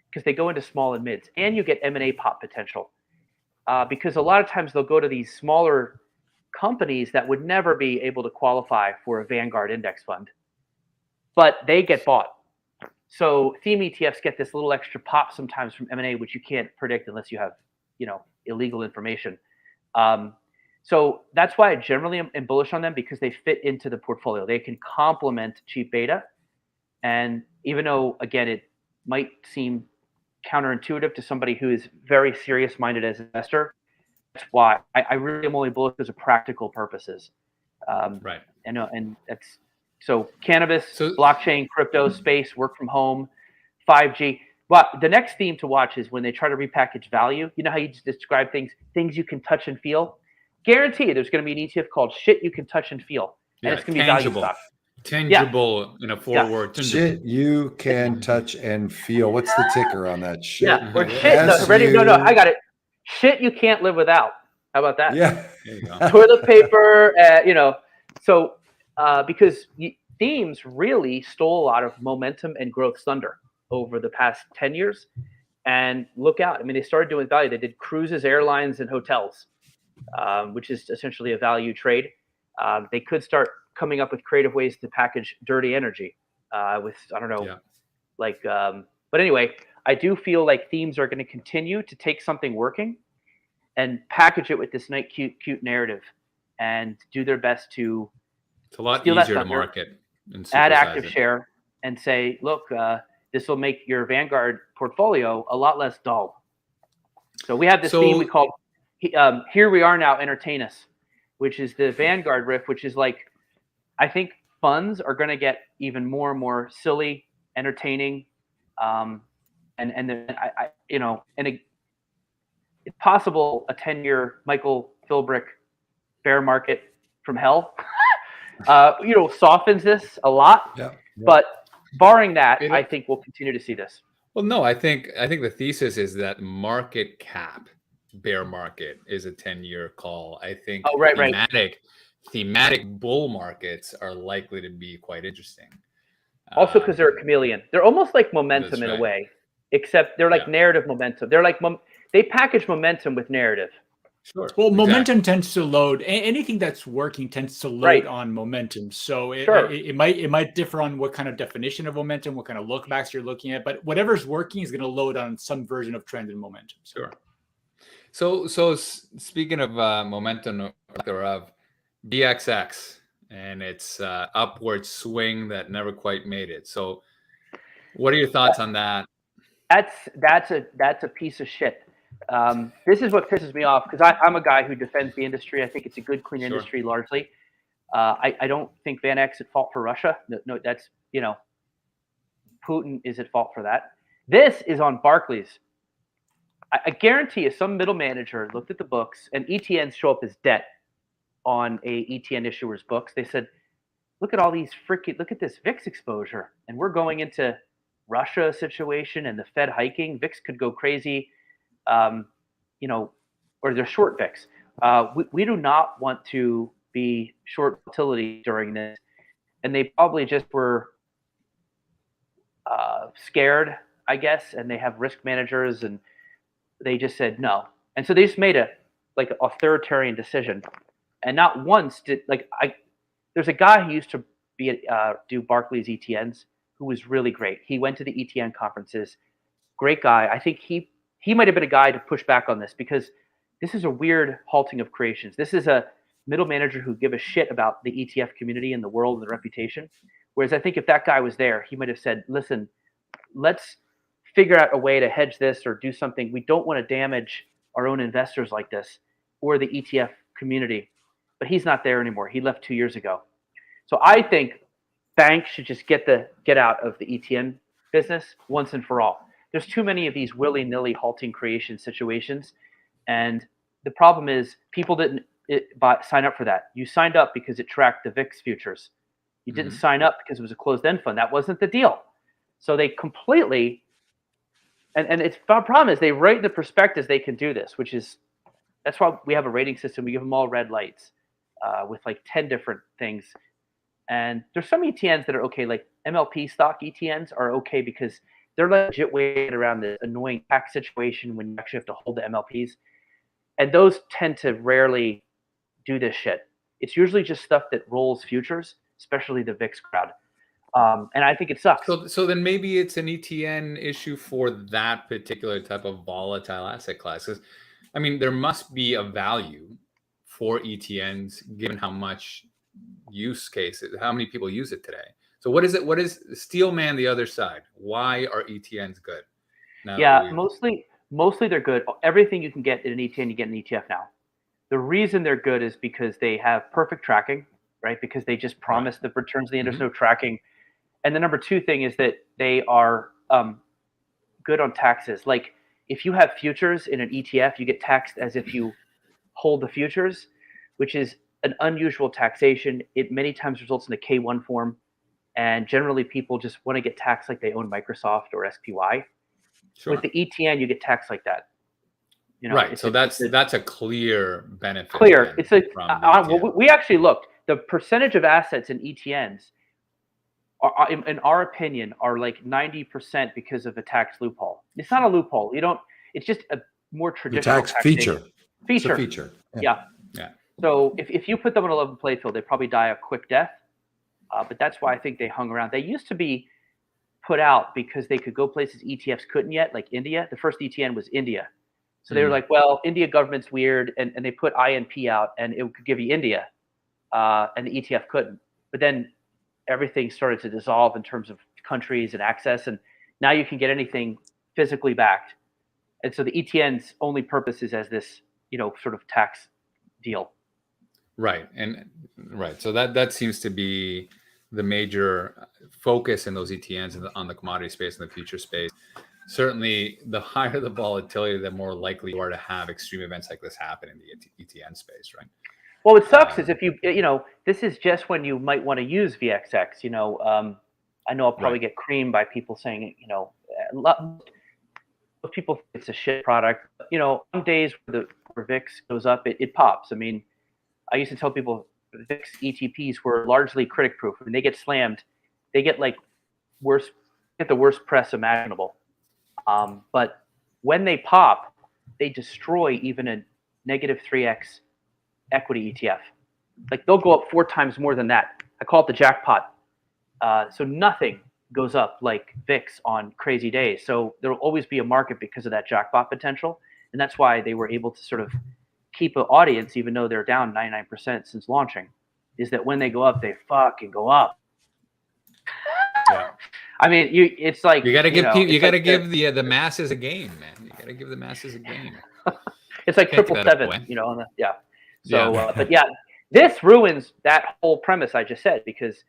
because they go into small and mids, and you get M&A pop potential because a lot of times they'll go to these smaller companies that would never be able to qualify for a Vanguard index fund, but they get bought. So theme ETFs get this little extra pop sometimes from M&A, which you can't predict unless you have, illegal information. So that's why I generally am bullish on them, because they fit into the portfolio. They can complement cheap beta. And even though, again, it might seem counterintuitive to somebody who is very serious-minded as an investor, that's why I really am only bullish because of practical purposes. Right. And that's so cannabis, blockchain, crypto space, work from home, 5G. But the next theme to watch is when they try to repackage value. You know how you just describe things you can touch and feel? Guarantee you there's going to be an ETF called shit you can touch and feel. And it's going to be value stock. Tangible in a forward. Shit you can touch and feel. What's the ticker on that shit? Yeah, or shit. No, I got it. Shit you can't live without. How about that? Yeah. There you go. Toilet paper, So because themes really stole a lot of momentum and growth thunder over the past 10 years. And look out. I mean, they started doing value. They did cruises, airlines, and hotels, which is essentially a value trade. They could start coming up with creative ways to package dirty energy with, I don't know, but anyway, I do feel like themes are going to continue to take something working and package it with this nice, cute narrative and do their best to it's a lot easier to market and add active share and say, look, this will make your Vanguard portfolio a lot less dull. So we have this theme we call Here We Are Now, Entertain Us, which is the Vanguard riff, which is like, I think funds are going to get even more and more silly, entertaining, and then it's possible a 10-year Michael Philbrick bear market from hell, softens this a lot. Yeah. But barring that, I think we'll continue to see this. Well, no, I think the thesis is that market cap bear market is a 10-year call. I think thematic bull markets are likely to be quite interesting. Also, because they're a chameleon. They're almost like momentum in a way, except they're like narrative momentum. They're like they package momentum with narrative. Sure. Well, momentum tends to load. Anything that's working tends to load on momentum. So it might differ on what kind of definition of momentum, what kind of lookbacks you're looking at, but whatever's working is going to load on some version of trend and momentum. Sure. So speaking of momentum, thereof, DXX and its upward swing that never quite made it. So, what are your thoughts on that? That's a piece of shit. This is what pisses me off, because I'm a guy who defends the industry. I think it's a good, clean industry largely. I don't think Van Eck's at fault for Russia. No, that's Putin is at fault for that. This is on Barclays. I guarantee you, some middle manager looked at the books, and ETNs show up as debt on a ETN issuer's books. They said, look at this VIX exposure, and we're going into Russia situation and the Fed hiking. VIX could go crazy, or they're short VIX. We do not want to be short volatility during this, and they probably just were scared, I guess, and they have risk managers, and they just said no. And so they just made a authoritarian decision. And not once there's a guy who used to do Barclays ETNs who was really great. He went to the ETN conferences. Great guy. I think he might have been a guy to push back on this, because this is a weird halting of creations. This is a middle manager who give a shit about the ETF community and the world and the reputation. Whereas I think if that guy was there, he might have said, listen, let's figure out a way to hedge this or do something. We don't want to damage our own investors like this or the ETF community. But he's not there anymore. He left 2 years ago. So I think banks should just get out of the ETN business once and for all. There's too many of these willy-nilly halting creation situations. And the problem is people didn't sign up for that. You signed up because it tracked the VIX futures. You didn't sign up because it was a closed-end fund. That wasn't the deal. So they completely And it's the problem is they write in the prospectus they can do this, that's why we have a rating system. We give them all red lights with like 10 different things. And there's some ETNs that are okay, like MLP stock ETNs are okay because they're legit weighted around the annoying tax situation when you actually have to hold the MLPs. And those tend to rarely do this shit. It's usually just stuff that rolls futures, especially the VIX crowd. And I think it sucks. So then maybe it's an ETN issue for that particular type of volatile asset class. 'Cause, I mean, there must be a value for ETNs given how much use cases, how many people use it today. So what is it? What is Steelman the other side? Why are ETNs good? Yeah, mostly they're good. Everything you can get in an ETN, you get in an ETF now. The reason they're good is because they have perfect tracking, right? Because they just promise the returns. There's no tracking. And the number two thing is that they are good on taxes. Like if you have futures in an ETF, you get taxed as if you hold the futures, which is an unusual taxation. It many times results in a K1 form. And generally people just want to get taxed like they own Microsoft or SPY. Sure. With the ETN, you get taxed like that. You know, right. So that's a clear benefit. Clear. It's we actually looked. The percentage of assets in ETNs are, in our opinion, are like 90% because of a tax loophole. It's not a loophole. It's just a more traditional tax feature. Feature. It's a feature. Yeah. So if you put them on a level playing field, they probably die a quick death. But that's why I think they hung around. They used to be put out because they could go places ETFs couldn't yet, like India. The first ETN was India. So they were like, well, India government's weird. And they put INP out and it could give you India. And the ETF couldn't. But then everything started to dissolve in terms of countries and access. And now you can get anything physically backed. And so the ETN's only purpose is as this, sort of tax deal. Right. So that seems to be the major focus in those ETNs on the commodity space and the future space. Certainly, the higher the volatility, the more likely you are to have extreme events like this happen in the ETN space, right? Well, what sucks is if this is just when you might want to use VXX. I know I'll probably get creamed by people saying, most people think it's a shit product. On days where VIX goes up, it pops. I mean, I used to tell people VIX ETPs were largely critic proof. When they get slammed, they get the worst press imaginable. But when they pop, they destroy even a negative 3x equity ETF. Like they'll go up 4 times more than that. I call it the jackpot. So nothing goes up like VIX on crazy days. So there'll always be a market because of that jackpot potential. And that's why they were able to sort of keep an audience, even though they're down 99% since launching, is that when they go up, they fucking go up. Yeah. I mean, it's like you got to give people, you got to give the masses a game, man. You got to give the masses a game. It's like 777, So, but yeah, this ruins that whole premise I just said, because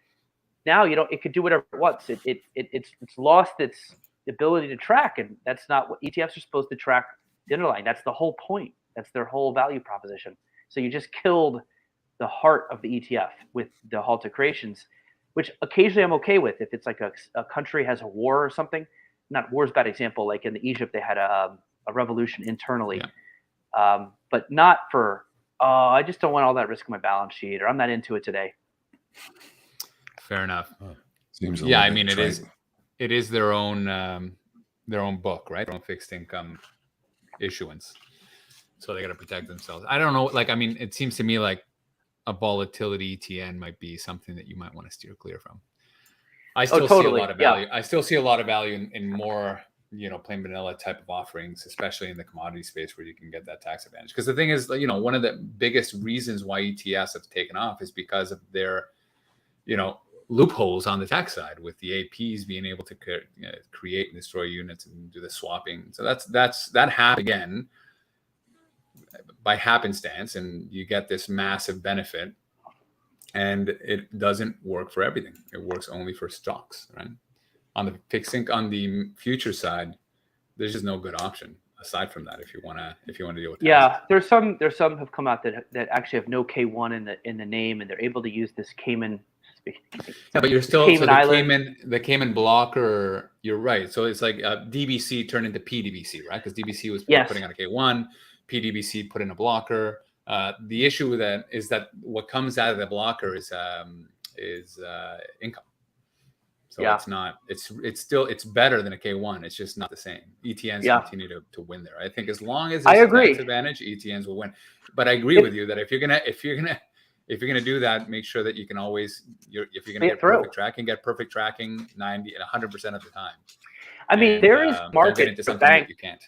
now it could do whatever it wants. It's lost its ability to track, and that's not what ETFs are supposed to track. The underlying. That's the whole point. That's their whole value proposition. So you just killed the heart of the ETF with the halted creations, which occasionally I'm okay with. If it's like a country has a war or something, not war's a bad example. Like in Egypt, they had a revolution internally, but not for, I just don't want all that risk on my balance sheet, or I'm not into it today. Fair enough. Seems I mean, it is their own book, right? Their own fixed income issuance. So they got to protect themselves. I don't know. Like, I mean, it seems to me like a volatility ETN might be something that you might want to steer clear from. I still see a lot of value. I still see a lot of value in more, plain vanilla type of offerings, especially in the commodity space where you can get that tax advantage. Because the thing is, one of the biggest reasons why ETFs have taken off is because of their, loopholes on the tax side, with the APs being able to create and destroy units and do the swapping. So that happens again by happenstance, and you get this massive benefit, and it doesn't work for everything. It works only for stocks, right? On the fixed income, on the future side, there's just no good option aside from that if you want to deal with that. Yeah, there's some have come out that actually have no K1 in the name, and they're able to use this Cayman Yeah, but you're still Cayman Islands. The Cayman blocker. You're right. So it's like DBC turned into PDBC, right? Because DBC was putting on a K1, PDBC put in a blocker. The issue with that is that what comes out of the blocker is income. So it's not. It's better than a K1. It's just not the same. ETNs continue to win there. I think as long as there's a tax advantage, ETNs will win. But I agree with you that if you're gonna do that, make sure that you can always if you're gonna get perfect tracking, get perfect tracking 90 and 100% of the time. I mean, there is market for bank. You can't.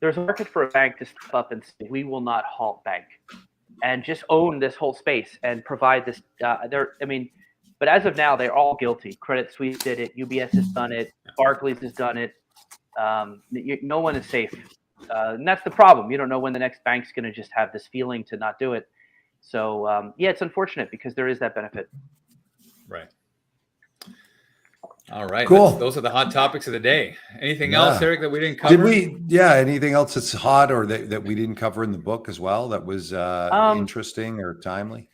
There's a market for a bank to step up and say, we will not halt bank, and just own this whole space and provide this. But as of now, they're all guilty. Credit Suisse did it. UBS has done it. Barclays has done it. No one is safe. And that's the problem. You don't know when the next bank's going to just have this feeling to not do it. So, it's unfortunate because there is that benefit. Right. All right. Cool. Those are the hot topics of the day. Anything else, Eric, that we didn't cover? Anything else that's hot or that we didn't cover in the book as well that was interesting or timely?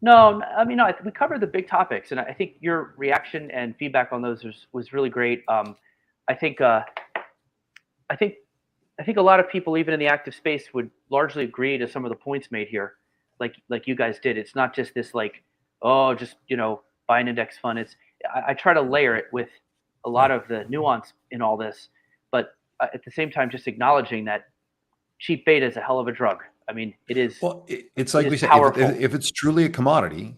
No, we covered the big topics, and I think your reaction and feedback on those was really great. I think a lot of people, even in the active space, would largely agree to some of the points made here, like you guys did. It's not just this buy an index fund. I try to layer it with a lot of the nuance in all this, but at the same time, just acknowledging that cheap beta is a hell of a drug. I mean, it is. Well, it's like we said, if it's truly a commodity,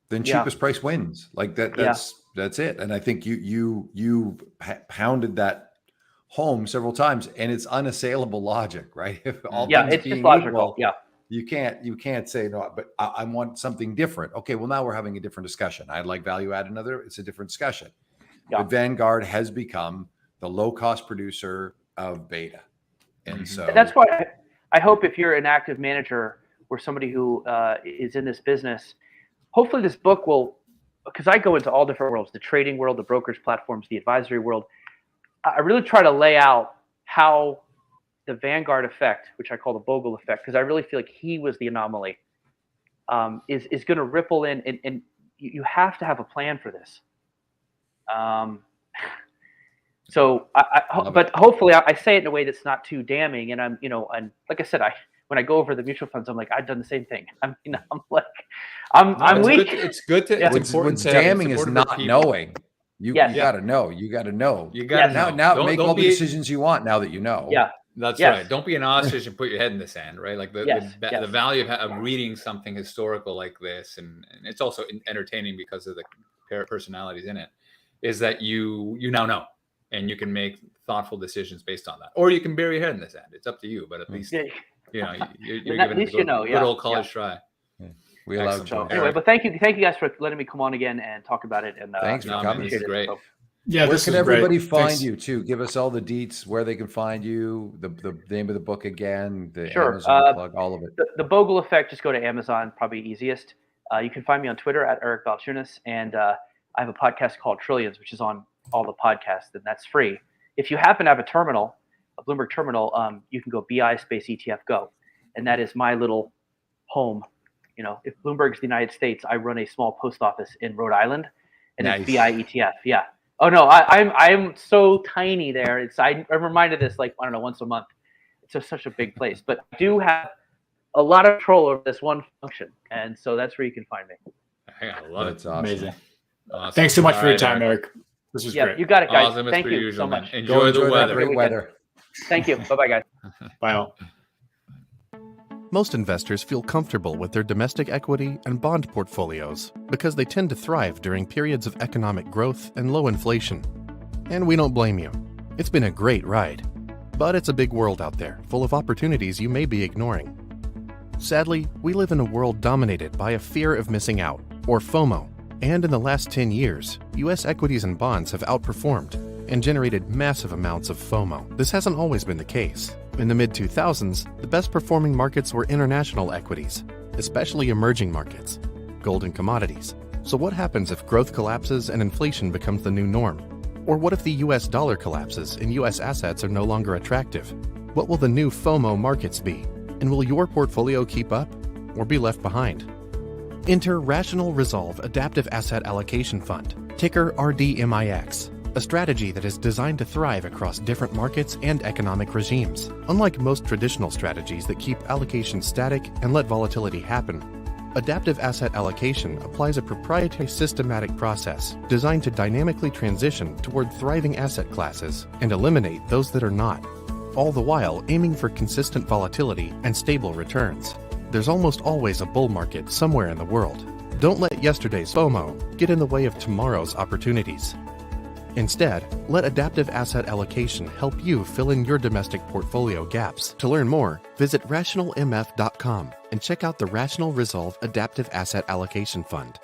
then cheapest price wins. Like that. That's it. And I think you pounded that home several times, and it's unassailable logic, right? If all it's just logical. You can't say no, but I want something different. Okay, well now we're having a different discussion. I'd like value add another. It's a different discussion. But Vanguard has become the low cost producer of beta, and so that's why. I hope if you're an active manager or somebody who is in this business, hopefully this book will, because I go into all different worlds, the trading world, the brokerage platforms, the advisory world. I really try to lay out how the Vanguard effect, which I call the Bogle Effect, because I really feel like he was the anomaly, is going to ripple in, and you have to have a plan for this. But hopefully I say it in a way that's not too damning. And and like I said, when I go over the mutual funds, I'm like, I've done the same thing. I'm weak. It's good to. It's important. What's damning is not knowing. You got to know. You got to know. You got to know. Now make all the decisions you want. Now that you know. Yeah. That's right. Don't be an ostrich and put your head in the sand, right? Like the value of reading something historical like this, and it's also entertaining because of the personalities in it, is that you now know. And you can make thoughtful decisions based on that, or you can bury your head in the sand. It's up to you. But at least you're giving it a good old college try. Yeah. We allowed you. Anyway, but thank you guys for letting me come on again and talk about it. And thanks for coming. This is great. Where can everybody find you too? Give us all the deets, where they can find you, the name of the book again, the Amazon plug, all of it. The Bogle Effect. Just go to Amazon, probably easiest. You can find me on Twitter at Eric Balchunas, and I have a podcast called Trillions, which is on all the podcasts, and that's free. If you happen to have a terminal, a Bloomberg terminal, you can go BI space ETF go, and that is my little home. If Bloomberg's the United States, I run a small post office in Rhode Island, and it's BI ETF. Yeah. Oh no, I'm so tiny there. I'm reminded of this once a month. It's just such a big place, but I do have a lot of control over this one function, and so that's where you can find me. I love it. That's awesome. Amazing. Awesome. Thanks so much for your time, Eric. This was great. You got it, guys. Awesome. Thank you so much. Enjoy the weather. Great weather. Thank you. Bye-bye, guys. Bye all. Most investors feel comfortable with their domestic equity and bond portfolios because they tend to thrive during periods of economic growth and low inflation. And we don't blame you. It's been a great ride. But it's a big world out there, full of opportunities you may be ignoring. Sadly, we live in a world dominated by a fear of missing out, or FOMO. And in the last 10 years, U.S. equities and bonds have outperformed and generated massive amounts of FOMO. This hasn't always been the case. In the mid-2000s, the best performing markets were international equities, especially emerging markets, gold and commodities. So what happens if growth collapses and inflation becomes the new norm? Or what if the U.S. dollar collapses and U.S. assets are no longer attractive? What will the new FOMO markets be? And will your portfolio keep up or be left behind? Enter Rational Resolve Adaptive Asset Allocation Fund, ticker RDMIX, a strategy that is designed to thrive across different markets and economic regimes. Unlike most traditional strategies that keep allocations static and let volatility happen, adaptive asset allocation applies a proprietary systematic process designed to dynamically transition toward thriving asset classes and eliminate those that are not, all the while aiming for consistent volatility and stable returns. There's almost always a bull market somewhere in the world. Don't let yesterday's FOMO get in the way of tomorrow's opportunities. Instead, let adaptive asset allocation help you fill in your domestic portfolio gaps. To learn more, visit rationalmf.com and check out the Rational Resolve Adaptive Asset Allocation Fund.